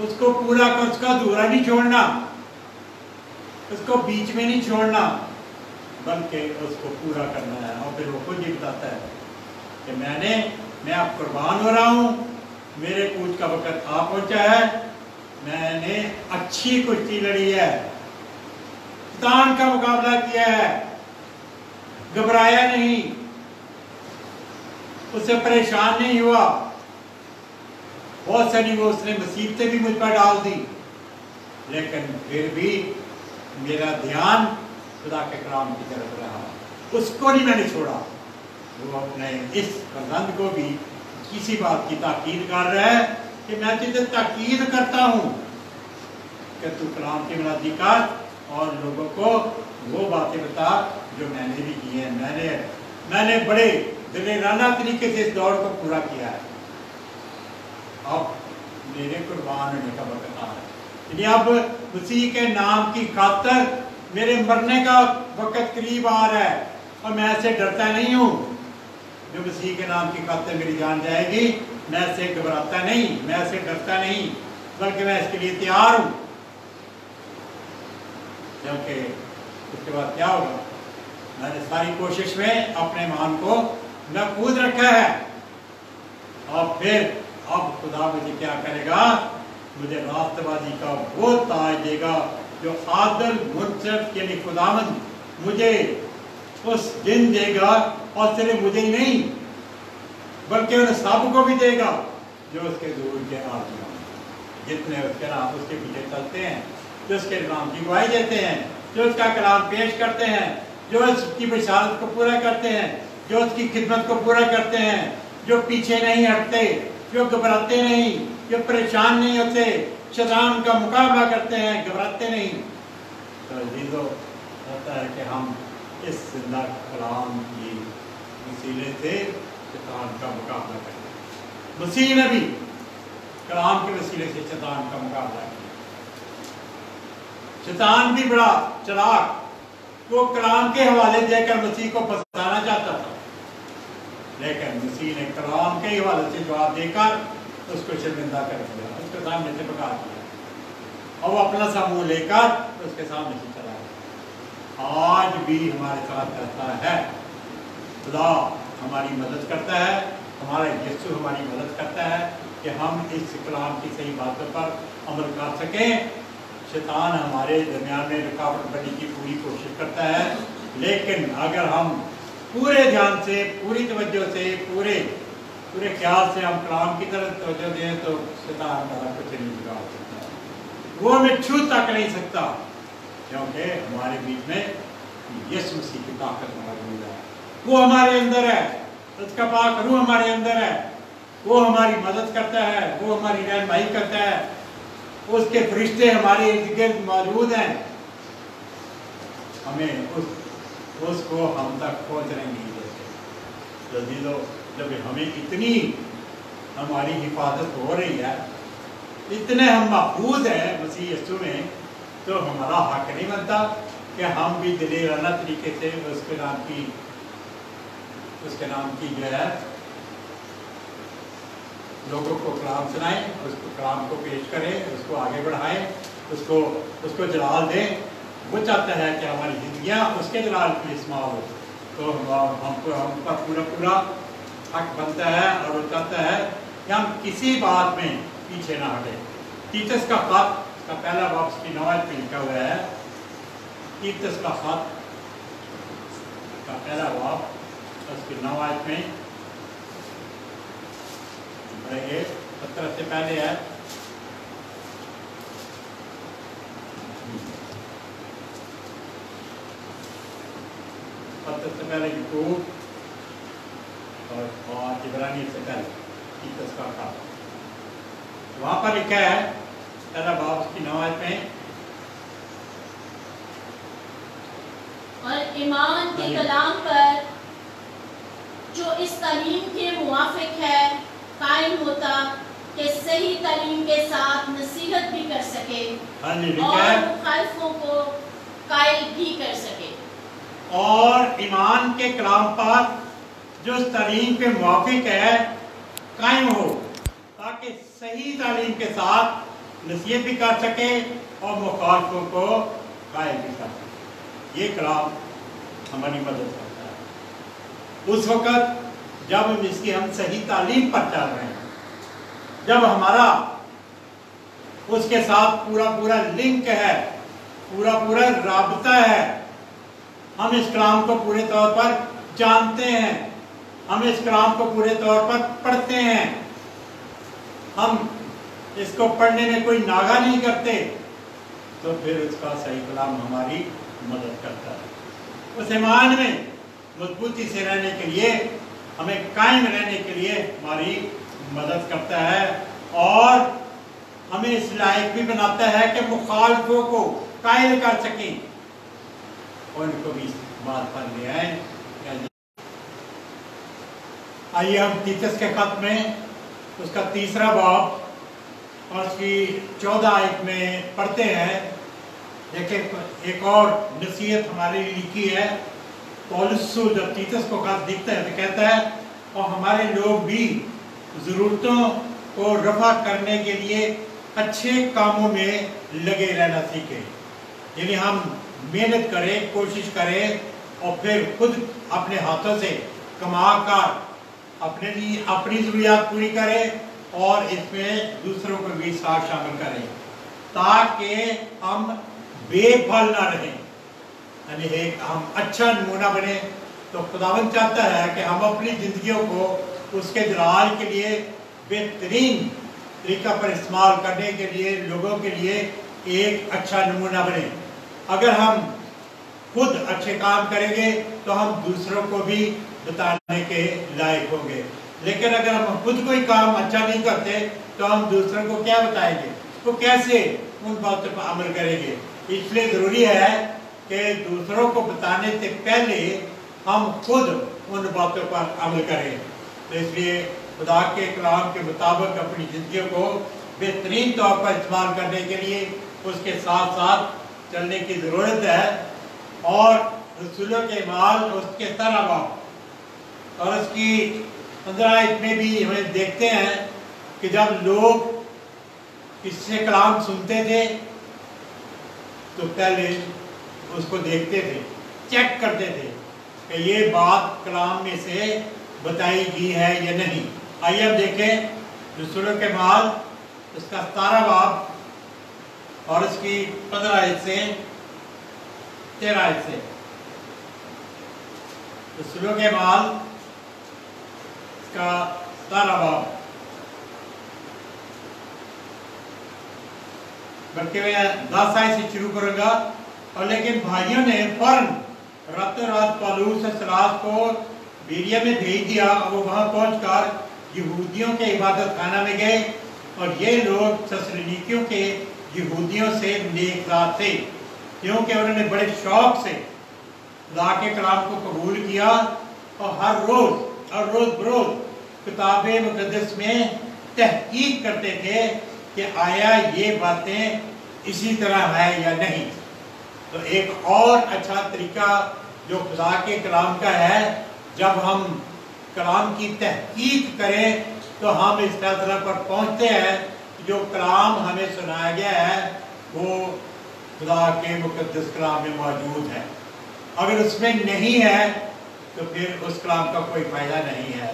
उसको पूरा कर, उसका अधूरा नहीं छोड़ना, उसको बीच में नहीं छोड़ना, बल्कि उसको पूरा करना है। और फिर वो खुद ही बताता है कि मैं अब कुर्बान हो रहा हूँ, मेरे कूच का वक्त आ पहुंचा है, मैंने अच्छी कुश्ती लड़ी है, शैतान का मुकाबला किया है, घबराया नहीं, उससे परेशान नहीं हुआ। बहुत सारी वो उसने मुसीबतें भी मुझ पर डाल दी, लेकिन फिर भी मेरा ध्यान खुदा के कलाम की तरफ रहा, उसको नहीं मैंने छोड़ा। वो अपने इस फर्जंद को भी किसी बात की ताकीद कर रहा है कि मैं तुझे ताकीद करता हूँ कि तू कलाम की मुनादी कर और लोगों को वो बातें बता जो मैंने भी की हैं। मैंने बड़े दिलेराना तरीके से इस दौड़ को पूरा किया है, अब मेरे कुर्बान होने का वक्त आ रहा है। यानी अब मसीह के नाम की खातर मेरे मरने का वक्त करीब आ रहा है, और मैं ऐसे डरता नहीं हूँ। जो मसीह के नाम की खातिर मेरी जान जाएगी, मैं ऐसे घबराता नहीं, मैं ऐसे डरता नहीं, बल्कि मैं इसके लिए तैयार हूँ। क्योंकि उसके बाद क्या होगा, मैंने सारी कोशिश में अपने ईमान को महफूज रखा है, और फिर अब खुदा मुझे क्या करेगा, मुझे रास्तबाजी का वो ताज देगा जो आदल मुनसिफ यानी खुदावंद मुझे उस दिन देगा, और सिर्फ मुझे ही नहीं बल्कि उन सबको भी देगा जो उसके दूर के आदमी, जितने उसके नाम उसके पीछे चलते हैं, जो उसके नाम की गवाही देते हैं, जो उसका कलाम पेश करते हैं, जो उसकी बशारत को पूरा करते हैं, जो उसकी खिदमत को पूरा करते हैं, जो पीछे नहीं हटते, जो घबराते नहीं, जो परेशान नहीं होते, शैतान का मुकाबला करते हैं, घबराते नहीं। तो अजीजों, होता है कि हम इस जिंदा कलाम की वसीले से शैतान का मुकाबला करें। मसीह ने भी कलाम के वसीले से शैतान का मुकाबला किया। शैतान भी बड़ा चालाक, वो कलाम के हवाले देकर मसीह को फंसाना चाहता था, लेकिन मसीह ने कलाम के हवाले से जवाब देकर उसको शर्मिंदा कर दिया, उसके सामने से भगा दिया, और वो अपना सा मुंह लेकर उसके सामने से चला गया। आज भी हमारे साथ ऐसा है। खुदा हमारी मदद करता है, हमारा यीशु हमारी मदद करता है कि हम इस कलाम की सही बातों पर अमल कर सकें। शैतान हमारे दरमियान में रुकावट बनने की पूरी कोशिश करता है, लेकिन अगर हम पूरे ध्यान से, पूरी तवज्जो से, पूरे ख्याल से हम कलाम की तरफ तवज्जो दें तो शैतान हमारा कुछ नहीं बिगाड़ सकता, वो हमें छू तक नहीं सकता, क्योंकि हमारे बीच में यीशु मसीह की ताकत मौजूद है। वो हमारे अंदर है, उसका पाक रूह हमारे अंदर है, वो हमारी मदद करता है, वो हमारी रहनुमाई करता है, उसके फरिश्ते हमारे इर्द गिर्द मौजूद हैं। हमें उसको हम तक पहुंचने नहीं देते। तो दिलो, जब हमें इतनी हमारी हिफाजत हो रही है, इतने हम महफूज हैं मसीह यीशु में, तो हमारा हक नहीं बनता कि हम भी दिलेराना तरीके से उसके नाम की जो है लोगों को कलाम सुनाएं, उसको कलाम को पेश करें, उसको आगे बढ़ाएं, उसको जलाल दें। वो चाहता है कि हमारी जिंदगियां उसके जलाल की इस्तेमाल हो, तो हमका पूरा हक बनता है, और वो चाहता है कि हम किसी बात में पीछे ना हटे। तीतस का खत का पहला बाब उसकी 9 आयत में लिखा हुआ है। तीतस का खत का पहला बाब उसकी 9 आयत में 17 से पहले है। से पहले यूट्यूब और इब्रानी से पहले तीतस का खत, वहां पर लिखा है पहला बाब उसकी 9 आयत में, और ईमान के कलाम पर जो इस तालीम के मुवाफिक है कायम होता कि सही तालीम के साथ नसीहत भी कर सके और मुखालिफों को कायल भी कर सके और ईमान के कलाम पर जो इस तालीम के मुवाफिक है कायम हो, ताकि सही तालीम के साथ नसीहत भी कर सके और मुखालफों को कायल भी कर सके। ये कलाम हमारी मदद करता है उस वक़्त जब हम सही तालीम पर चल रहे हैं, जब हमारा उसके साथ पूरा लिंक है, पूरा राबता है, हम इस कलाम को पूरे तौर पर जानते हैं, हम इस कलाम को पूरे तौर पर पढ़ते हैं, हम इसको पढ़ने में कोई नागा नहीं करते, तो फिर उसका सही कलाम हमारी मदद करता है। उस ईमान में मजबूती से रहने के लिए, हमें कायम रहने के लिए हमारी मदद करता है और हमें इस लायक भी बनाता है कि मुखालफों को कायल कर सकें और उनको भी बात पर ले आए। आइए हम तीतस के खत में उसका 3रा बाब और उसकी 14 आयत में पढ़ते हैं। देखिए एक और नसीहत हमारे लिए लिखी है। पौलुस जब तीतस को खत लिखता है तो कहता है और हमारे लोग भी ज़रूरतों को रफा करने के लिए अच्छे कामों में लगे रहना सीखें। यानी हम मेहनत करें, कोशिश करें और फिर खुद अपने हाथों से कमा कर अपने लिए अपनी ज़रूरियात पूरी करें और इसमें दूसरों को भी साथ शामिल करें, ताकि हम बेफल ना रहें, यानी एक हम अच्छा नमूना बने। तो खुदावंद चाहता है कि हम अपनी ज़िंदगियों को उसके जलाल के लिए बेहतरीन तरीका पर इस्तेमाल करने के लिए लोगों के लिए एक अच्छा नमूना बने। अगर हम खुद अच्छे काम करेंगे तो हम दूसरों को भी बताने के लायक होंगे, लेकिन अगर हम खुद कोई काम अच्छा नहीं करते तो हम दूसरों को क्या बताएंगे, तो कैसे उन बातों पर अमल करेंगे। इसलिए ज़रूरी है कि दूसरों को बताने से पहले हम खुद उन बातों पर अमल करें। तो इसलिए खुदा के कलाम के मुताबिक अपनी ज़िंदगी को बेहतरीन तौर पर इस्तेमाल करने के लिए उसके साथ साथ चलने की ज़रूरत है। और रसूलों के माल उसके तरह और उसकी 15 आयत में भी हमें देखते हैं कि जब लोग इससे कलाम सुनते थे तो पहले उसको देखते थे, चेक करते थे कि ये बात कलाम में से बताई गई है या नहीं। आइए अब देखें रसूलों के माल उसका 17 बाब और उसकी 15 आयत से 13 आयत से। रसूलों के माल का 17 बाब, बल्कि मैं 10 आयत से शुरू करूंगा। और लेकिन भाइयों ने फौरन रातों रात पौलुस सलास को बीरिया में भेज दिया और वो वहां पहुंचकर यहूदियों के इबादत खाना में गए। और ये लोग थस्सलुनीकियों के यहूदियों से नेकज़ात थे, क्योंकि उन्होंने बड़े शौक से खुदा के कलाम को कबूल किया और हर रोज बरोज किताबे मुक़द्दस में तहकीक करते थे कि आया ये बातें इसी तरह है या नहीं। तो एक और अच्छा तरीका जो खुदा के कलाम का है, जब हम कलाम की तहकीक करें तो हम इस फैसला पर पहुंचते हैं कि जो कलाम हमें सुनाया गया है वो खुदा के मुक़द्दस कलाम में मौजूद है। अगर उसमें नहीं है तो फिर उस कलाम का कोई फ़ायदा नहीं है।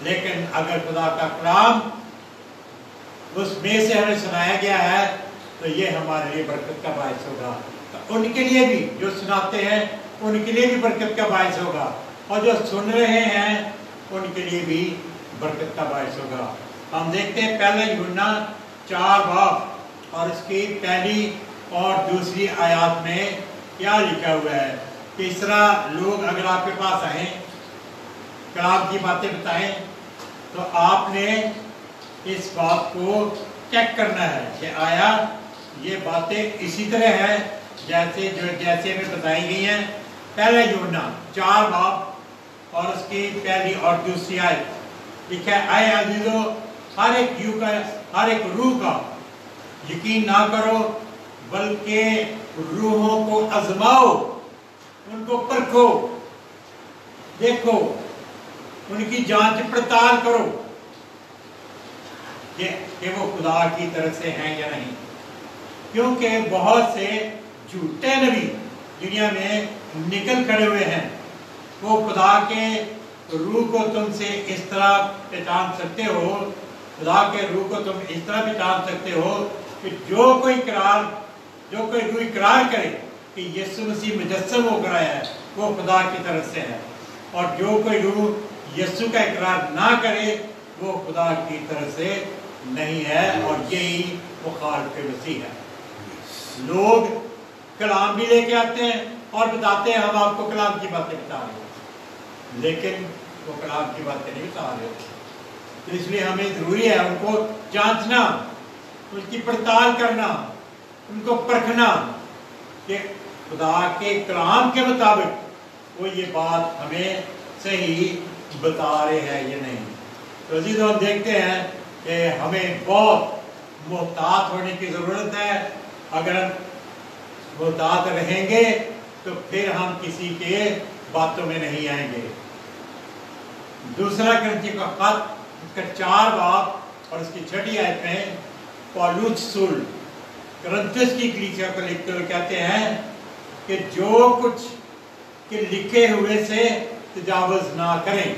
लेकिन अगर खुदा का कलाम उसमें से हमें सुनाया गया है तो ये हमारे लिए बरकत का बायस होगा। तो उनके लिए भी जो सुनाते हैं उनके लिए भी बरकत का बायस होगा और जो सुन रहे हैं उनके लिए भी बरकत का बायस होगा। हम देखते हैं पहले यूहन्ना 4 बाब और इसकी पहली और दूसरी आयत में क्या लिखा हुआ है। तीसरा लोग अगर आपके पास आए कलाम की बातें बताएं तो आपने इस बात को चेक करना है कि आया ये बातें इसी तरह है जैसे हमें बताई गई हैं। पहले यूहन्ना 4 बाब और उसकी पहली और दूसरी आयत लिखा है, आए अजीजों, हर एक रूह का यकीन ना करो, बल्कि रूहों को आजमाओ, उनको परखो, देखो, उनकी जांच पड़ताल करो कि वो खुदा की तरफ से हैं या नहीं। क्योंकि बहुत से झूठे नबी दुनिया में निकल खड़े हुए हैं। वो खुदा के रूह को तुमसे इस तरह पहचान सकते हो, खुदा के रूह को तुम इस तरह पहचान सकते हो कि जो कोई रूह इकरार करे कि यीशु मसीह मुजस्सम होकर आया है, वो खुदा की तरफ से है, और जो कोई रूह यीशु का इकरार ना करे वो खुदा की तरफ से नहीं है। और यही मुखालिफ मसीह है। लोग कलाम भी लेके आते हैं और बताते हैं हम आपको कलाम की बातें बता रहे हैं, लेकिन वो कलाम की बातें नहीं बता रहे। तो इसलिए हमें जरूरी है उनको जांचना, उनकी पड़ताल करना, उनको परखना कि खुदा के कलाम के मुताबिक वो ये बात हमें सही बता रहे हैं या नहीं। तो अजीज हम देखते हैं कि हमें बहुत मोहतात होने की ज़रूरत है। अगर हम मोहतात रहेंगे तो फिर हम किसी के बातों में नहीं आएंगे। दूसरा करंथियों का खत, इसका 4 बाब और इसकी 6 आयत में पौलुस रसूल करंथियस की कलीसिया को लिखते हुए कहते हैं कि जो कुछ के लिखे हुए से तजावुज़ ना करें।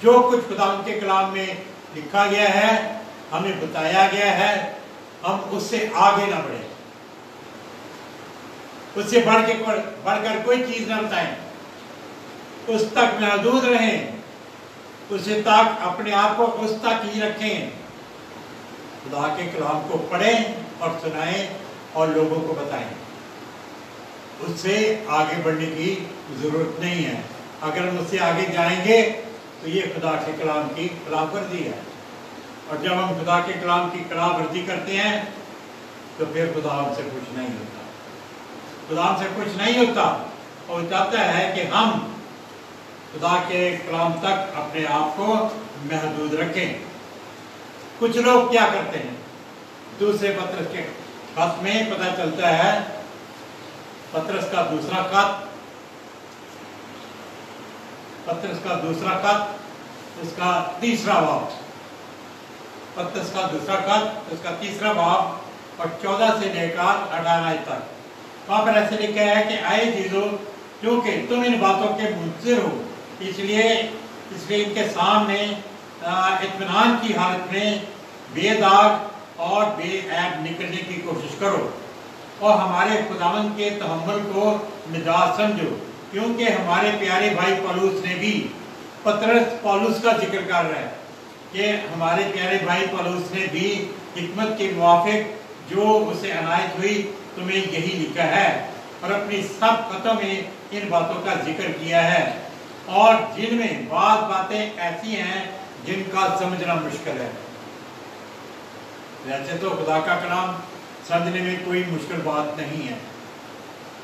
जो कुछ खुदा के कलाम में लिखा गया है, हमें बताया गया है, हम उससे आगे ना बढ़े, उससे बढ़कर कोई चीज ना बताएं, उस तक महदूद रहें, उसे तक अपने आप को उस तक ही रखें। खुदा के कलाम को पढ़ें और सुनाएं और लोगों को बताएं। उससे आगे बढ़ने की जरूरत नहीं है। अगर हम उससे आगे जाएंगे तो ये खुदा के कलाम की खिलाफवर्जी है, और जब हम खुदा के कलाम की खिलाफवर्जी करते हैं तो फिर खुदा हमसे कुछ नहीं होता। खुदा हमसे कुछ नहीं होता और चाहता है कि हम खुदा के कलाम तक अपने आप को महदूद रखें। कुछ लोग क्या करते हैं, दूसरे पत्रस के खत में पता चलता है, पत्रस का दूसरा खत, उसका 3रा बाब, पत्रस का दूसरा खत उसका 3रा बाब और 14 से लेकर 18 तक वहां पर ऐसे लिखा है कि आए चीजों, क्योंकि तुम इन बातों के मुंसिर हो, इसलिए इनके सामने इत्मीनान की हालत में बेदाग और बेऐब निकलने की कोशिश करो, और हमारे खुदावंद के तहम्मुल को निजात समझो। क्योंकि हमारे प्यारे भाई पौलुस ने भी, पौलुस का जिक्र कर रहा है कि हमारे प्यारे भाई पौलुस ने भी हिकमत के मुवाफिक जो उसे अनायत हुई तुम्हें यही लिखा है, और अपनी सब खतों में इन बातों का जिक्र किया है, और जिनमें बात बातें ऐसी हैं जिनका समझना मुश्किल है। वैसे तो खुदा का कलाम समझने में कोई मुश्किल बात नहीं है,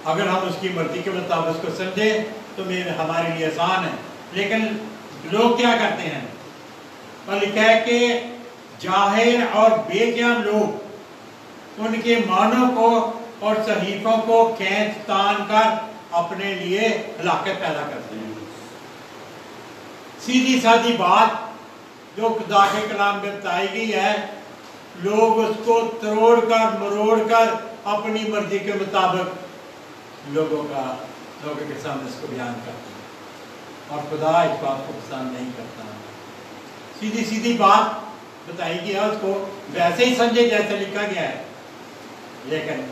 अगर हम उसकी मर्जी के मुताबिक उसको समझें तो हमारे लिए आसान है। लेकिन लोग क्या करते हैं, और लिखा है कि जाहिर और बेज्ञान लोग उनके मानों को और सहीफों को खींच तान कर अपने लिए हलाकत पैदा करते हैं। सीधी सादी बात जो खुदा के कलाम में बताई गई है, लोग उसको तोड़ कर मरोड़ कर अपनी मर्जी के मुताबिक लोगों के सामने इसको बयान करते हैं, और खुदा इस बात को पसंद नहीं करता। सीधी सीधी बात बताई गई है, उसको वैसे ही समझे जैसे लिखा गया है, लेकिन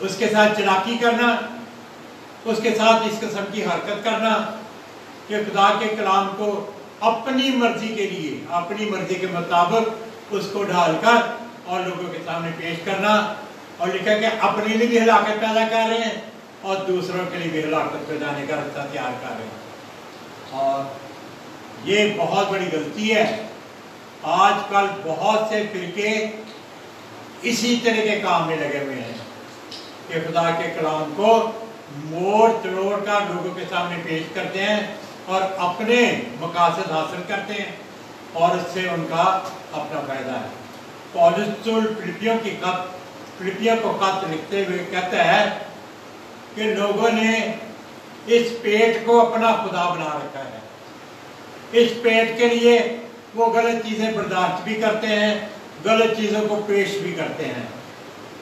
उसके साथ चलाकी करना, उसके साथ इस किस्म की हरकत करना कि खुदा के कलाम को अपनी मर्जी के लिए, अपनी मर्जी के मुताबिक उसको ढालकर और लोगों के सामने पेश करना, और लिखा कि अपने लिए भी हलाकत पैदा कर रहे हैं और दूसरों के लिए भी हलाकत पे जाने का रास्ता तैयार कर रहे हैं। और ये बहुत बड़ी गलती है। आजकल बहुत से फिरके इसी तरह के काम में लगे हुए हैं कि खुदा के कलाम को मोड़ तोड़ कर लोगों के सामने पेश करते हैं और अपने मकासद हासिल करते हैं, और उससे उनका अपना फायदा है। पौलुस फिलिप्पियों की खत फिलिपियों को खत लिखते हुए कहता है कि लोगों ने इस पेट को अपना खुदा बना रखा है। इस पेट के लिए वो गलत चीजें बर्दाश्त भी करते हैं, गलत चीजों को पेश भी करते हैं,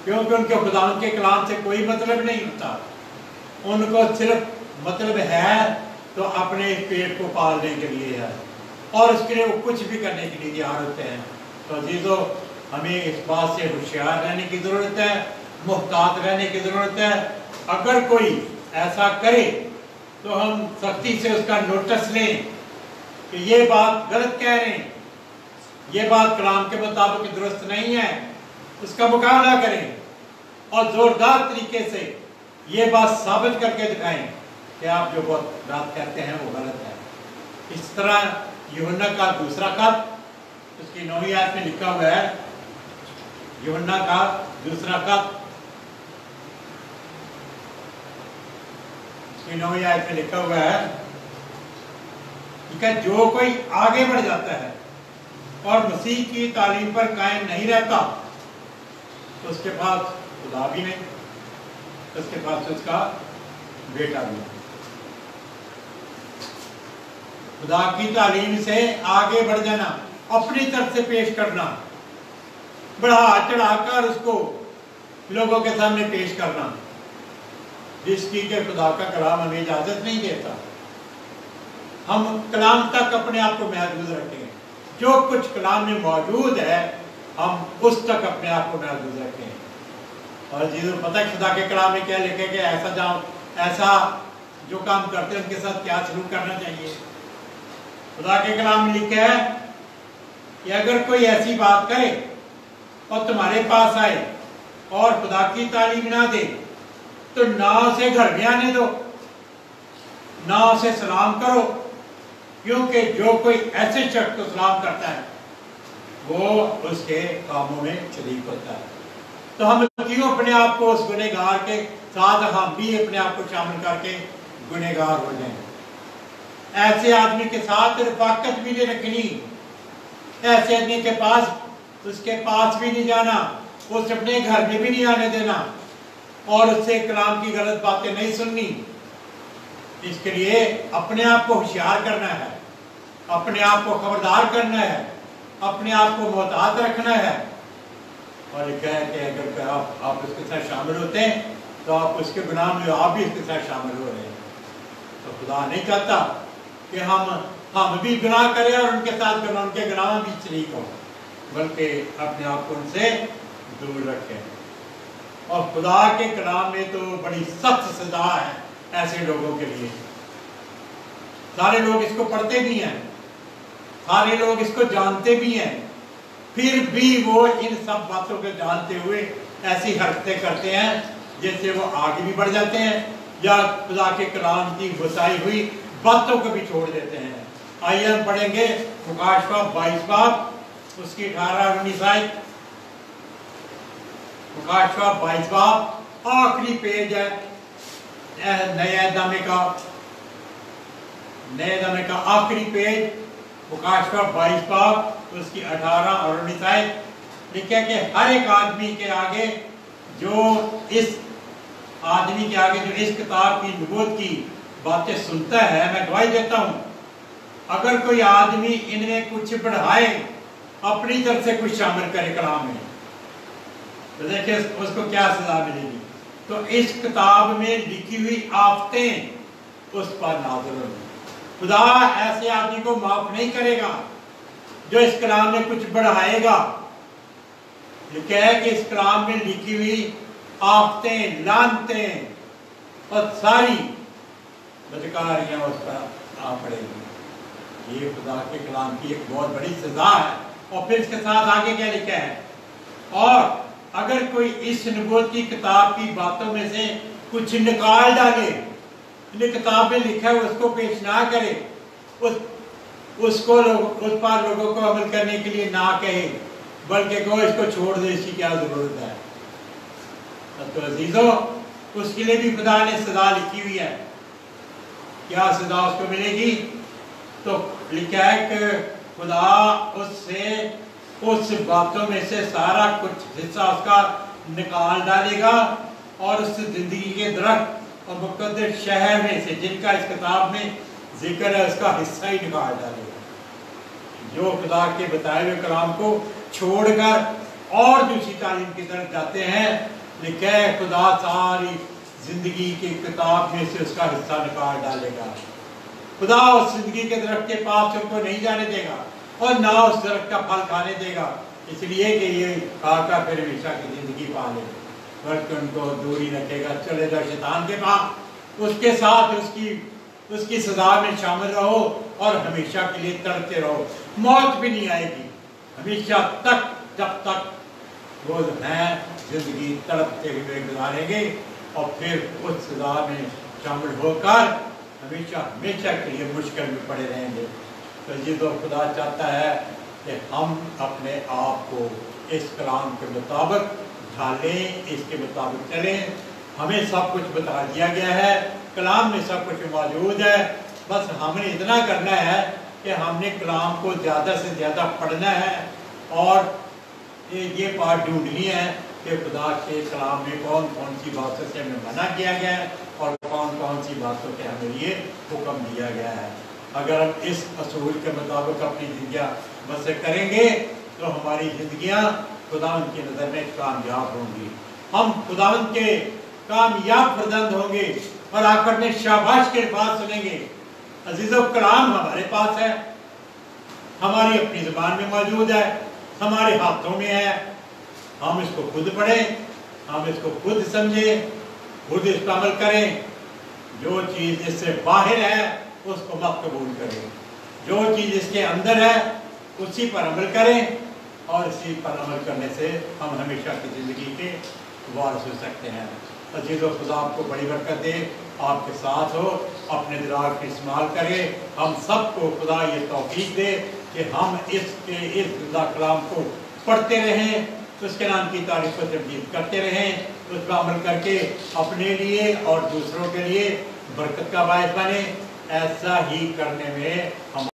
क्योंकि उनके खुदा के कलाम से कोई मतलब नहीं होता। उनको सिर्फ मतलब है तो अपने पेट को पालने के लिए है, और उसके लिए वो कुछ भी करने के लिए तैयार होते हैं। तो अजीजों, हमें इस बात से होशियार रहने की जरूरत है, मुहतात रहने की जरूरत है। अगर कोई ऐसा करे तो हम सख्ती से उसका नोटिस लें कि ये बात गलत कह रहे हैं, ये बात कलाम के मुताबिक दुरुस्त नहीं है, उसका मुकाबला करें और जोरदार तरीके से ये बात साबित करके दिखाएं कि आप जो बात कहते हैं वो गलत है। इस तरह यूहन्ना का दूसरा खत, उसकी 9वीं आयत में लिखा हुआ है, यूहन्ना का दूसरा खत, उसकी 9वीं आयत में लिखा हुआ है कि जो कोई आगे बढ़ जाता है और मसीह की तालीम पर कायम नहीं रहता तो उसके पास खुदा भी नहीं, उसके पास उसका बेटा भी नहीं। खुदा की तालीम से आगे बढ़ जाना, अपनी तरफ से पेश करना, बढ़ा चढ़ाकर उसको लोगों के सामने पेश करना, जिसकी के खुदा का कलाम हमें इजाजत नहीं देता। हम कलाम तक अपने आप को महदूद रखें, जो कुछ कलाम में मौजूद है हम उस तक अपने आप को महदूद रखें। और जिन्हें पता है खुदा के कलाम में क्या लिखे कि ऐसा जाओ, ऐसा जो काम करते हैं उनके साथ क्या सलूक करना चाहिए। खुदा के कलाम में लिखा है कि अगर कोई ऐसी बात करे और तुम्हारे पास आए और खुदा की तालीम ना दे तो ना उसे घर में आने दो, ना उसे सलाम करो, क्योंकि जो कोई ऐसे शख्स को सलाम करता है वो उसके कामों में शरीक होता है। तो हम क्यों अपने आप को उस गुनहगार के साथ हम भी अपने आप को शामिल करके गुनहगार हो जाएं। ऐसे आदमी के साथ रफाकत भी नहीं रखनी, ऐसे आदमी के पास उसके पास भी नहीं जाना, उसे अपने घर में भी नहीं आने देना और उससे कलाम की गलत बातें नहीं सुननी। इसके लिए अपने आप को होशियार करना है, अपने आप को खबरदार करना है, अपने आप को मोहतात रखना है। और लिखा है कि अगर आप उसके साथ शामिल होते हैं तो आप उसके गुनाह में आप भी उसके साथ शामिल हो रहे हैं। तो खुदा नहीं चाहता कि हम भी गुनाह करें और उनके साथ उनके गुनाह में भी शरीक हों, बल्कि अपने आप को उनसे दूर रखें। और खुदा के कलाम में तो बड़ी सख्त सजा है ऐसे लोगों के लिए। सारे लोग इसको पढ़ते भी हैं, सारे लोग इसको जानते भी हैं, फिर भी वो इन सब बातों को जानते हुए ऐसी हरकतें करते हैं जैसे वो आगे भी बढ़ जाते हैं या खुदा के कलाम की बताई हुई बातों को भी छोड़ देते हैं। आइए हम पढ़ेंगे मुकाशवा 22 बाब, उसकी 18-19 आयत। मुकाशवा 22 बाब आखिरी पेज है नए नामे का आखिरी पेज, मुकाशवा 22 बाब, उसकी 18 और 19 आयत। लिखा कि हर एक आदमी के आगे जो इस किताब की नबूवत की बातें सुनता है, मैं गवाही देता हूं, अगर कोई आदमी इनमें कुछ बढ़ाए, अपनी तरफ से कुछ शामिल करे कलाम में, तो देखिए उसको क्या सजा मिलेगी। तो इस किताब में लिखी हुई आफतें उस पर नाज़िल होंगी। खुदा ऐसे आदमी को माफ नहीं करेगा जो इस कलाम में कुछ बढ़ाएगा। लिखा है कि इस कलाम में लिखी हुई आफतें, लानतें और सारी बदकारियां उस पर आ पड़ेगी। ये खुदा के कलाम की एक बहुत बड़ी सजा है। और फिर इसके साथ आगे क्या लिखा है, और अगर कोई इस नबूवत की किताब की बातों में से कुछ निकाल डाले, किताब में लिखा है उसको पेश ना करे, उसको उस पर लोगों को अमल करने के लिए ना कहे, बल्कि को इसको छोड़ दे, इसकी क्या जरूरत है। तो अजीजों, उसके लिए भी खुदा ने सजा लिखी हुई है। क्या सजा उसको मिलेगी? तो लिखा है कि खुदा उससे उस बातों में से सारा कुछ हिस्सा उसका निकाल डालेगा और उस जिंदगी के दरख्त और मुक़द्दस शहर में से, जिनका इस किताब में जिक्र है, उसका हिस्सा ही निकाल डालेगा। जो खुदा के बताए हुए कलाम को छोड़कर और दूसरी तालीम की तरफ जाते हैं, लेकिन खुदा सारी जिंदगी की किताब में से उसका हिस्सा निकाल डालेगा। खुदा उस जिंदगी के दरख्त के पास से उनको नहीं जाने देगा और ना उस दरख्त का फल खाने देगा, इसलिए कि ये खाकर फिर हमेशा की जिंदगी पा ले, बल्कि उनको दूरी रखेगा। चले जाओ शैतान के पास, उसके साथ उसकी सजा में शामिल रहो और हमेशा के लिए तड़पते रहो। मौत भी नहीं आएगी हमेशा तक, जब तक वो हैं जिंदगी तड़पते हुए गुजारेंगे और फिर उस सजा में शामिल होकर हमेशा हमेशा के लिए मुश्किल में पड़े रहेंगे। तो ये तो खुदा चाहता है कि हम अपने आप को इस कलाम के मुताबिक ढालें, इसके मुताबिक चलें। हमें सब कुछ बता दिया गया है, कलाम में सब कुछ मौजूद है। बस हमने इतना करना है कि हमने कलाम को ज़्यादा से ज़्यादा पढ़ना है और ये बात ढूंढनी है कि खुदा के कलाम में कौन कौन सी बातों से हमें मना किया गया है और कौन कौन सी बातों के हमें लिए हुक्म दिया गया है। अगर हम इस असूल के मुताबिक अपनी ज़िंदगियाँ बसर करेंगे तो हमारी ज़िंदगियाँ खुदावंद की नज़र में कामयाब होंगी। हम खुदावंद के कामयाब फर्जंद होंगे और आखिर में शाबाश के बात सुनेंगे। अजीज़ों, कलाम हमारे पास है, हमारी अपनी ज़ुबान में मौजूद है, हमारे हाथों में है। हम इसको खुद पढ़ें, हम इसको खुद समझें, खुद इस पर अमल करें। जो चीज़ इससे बाहर है उसको मत कबूल करें, जो चीज़ इसके अंदर है उसी पर अमल करें और इसी पर अमल करने से हम हमेशा की ज़िंदगी के वारिस हो सकते हैं। अजीज़ों, खुदा आपको बड़ी बरकत दे, आपके साथ हो, अपने दिमाग का इस्तेमाल करें। हम सबको खुदा ये तौफीक दे कि हम इस कलाम को पढ़ते रहें, उसके नाम की तारीफ को तब्दील करते रहें, उस पर अमल करके अपने लिए और दूसरों के लिए बरकत का बायस बने। ऐसा ही करने में हम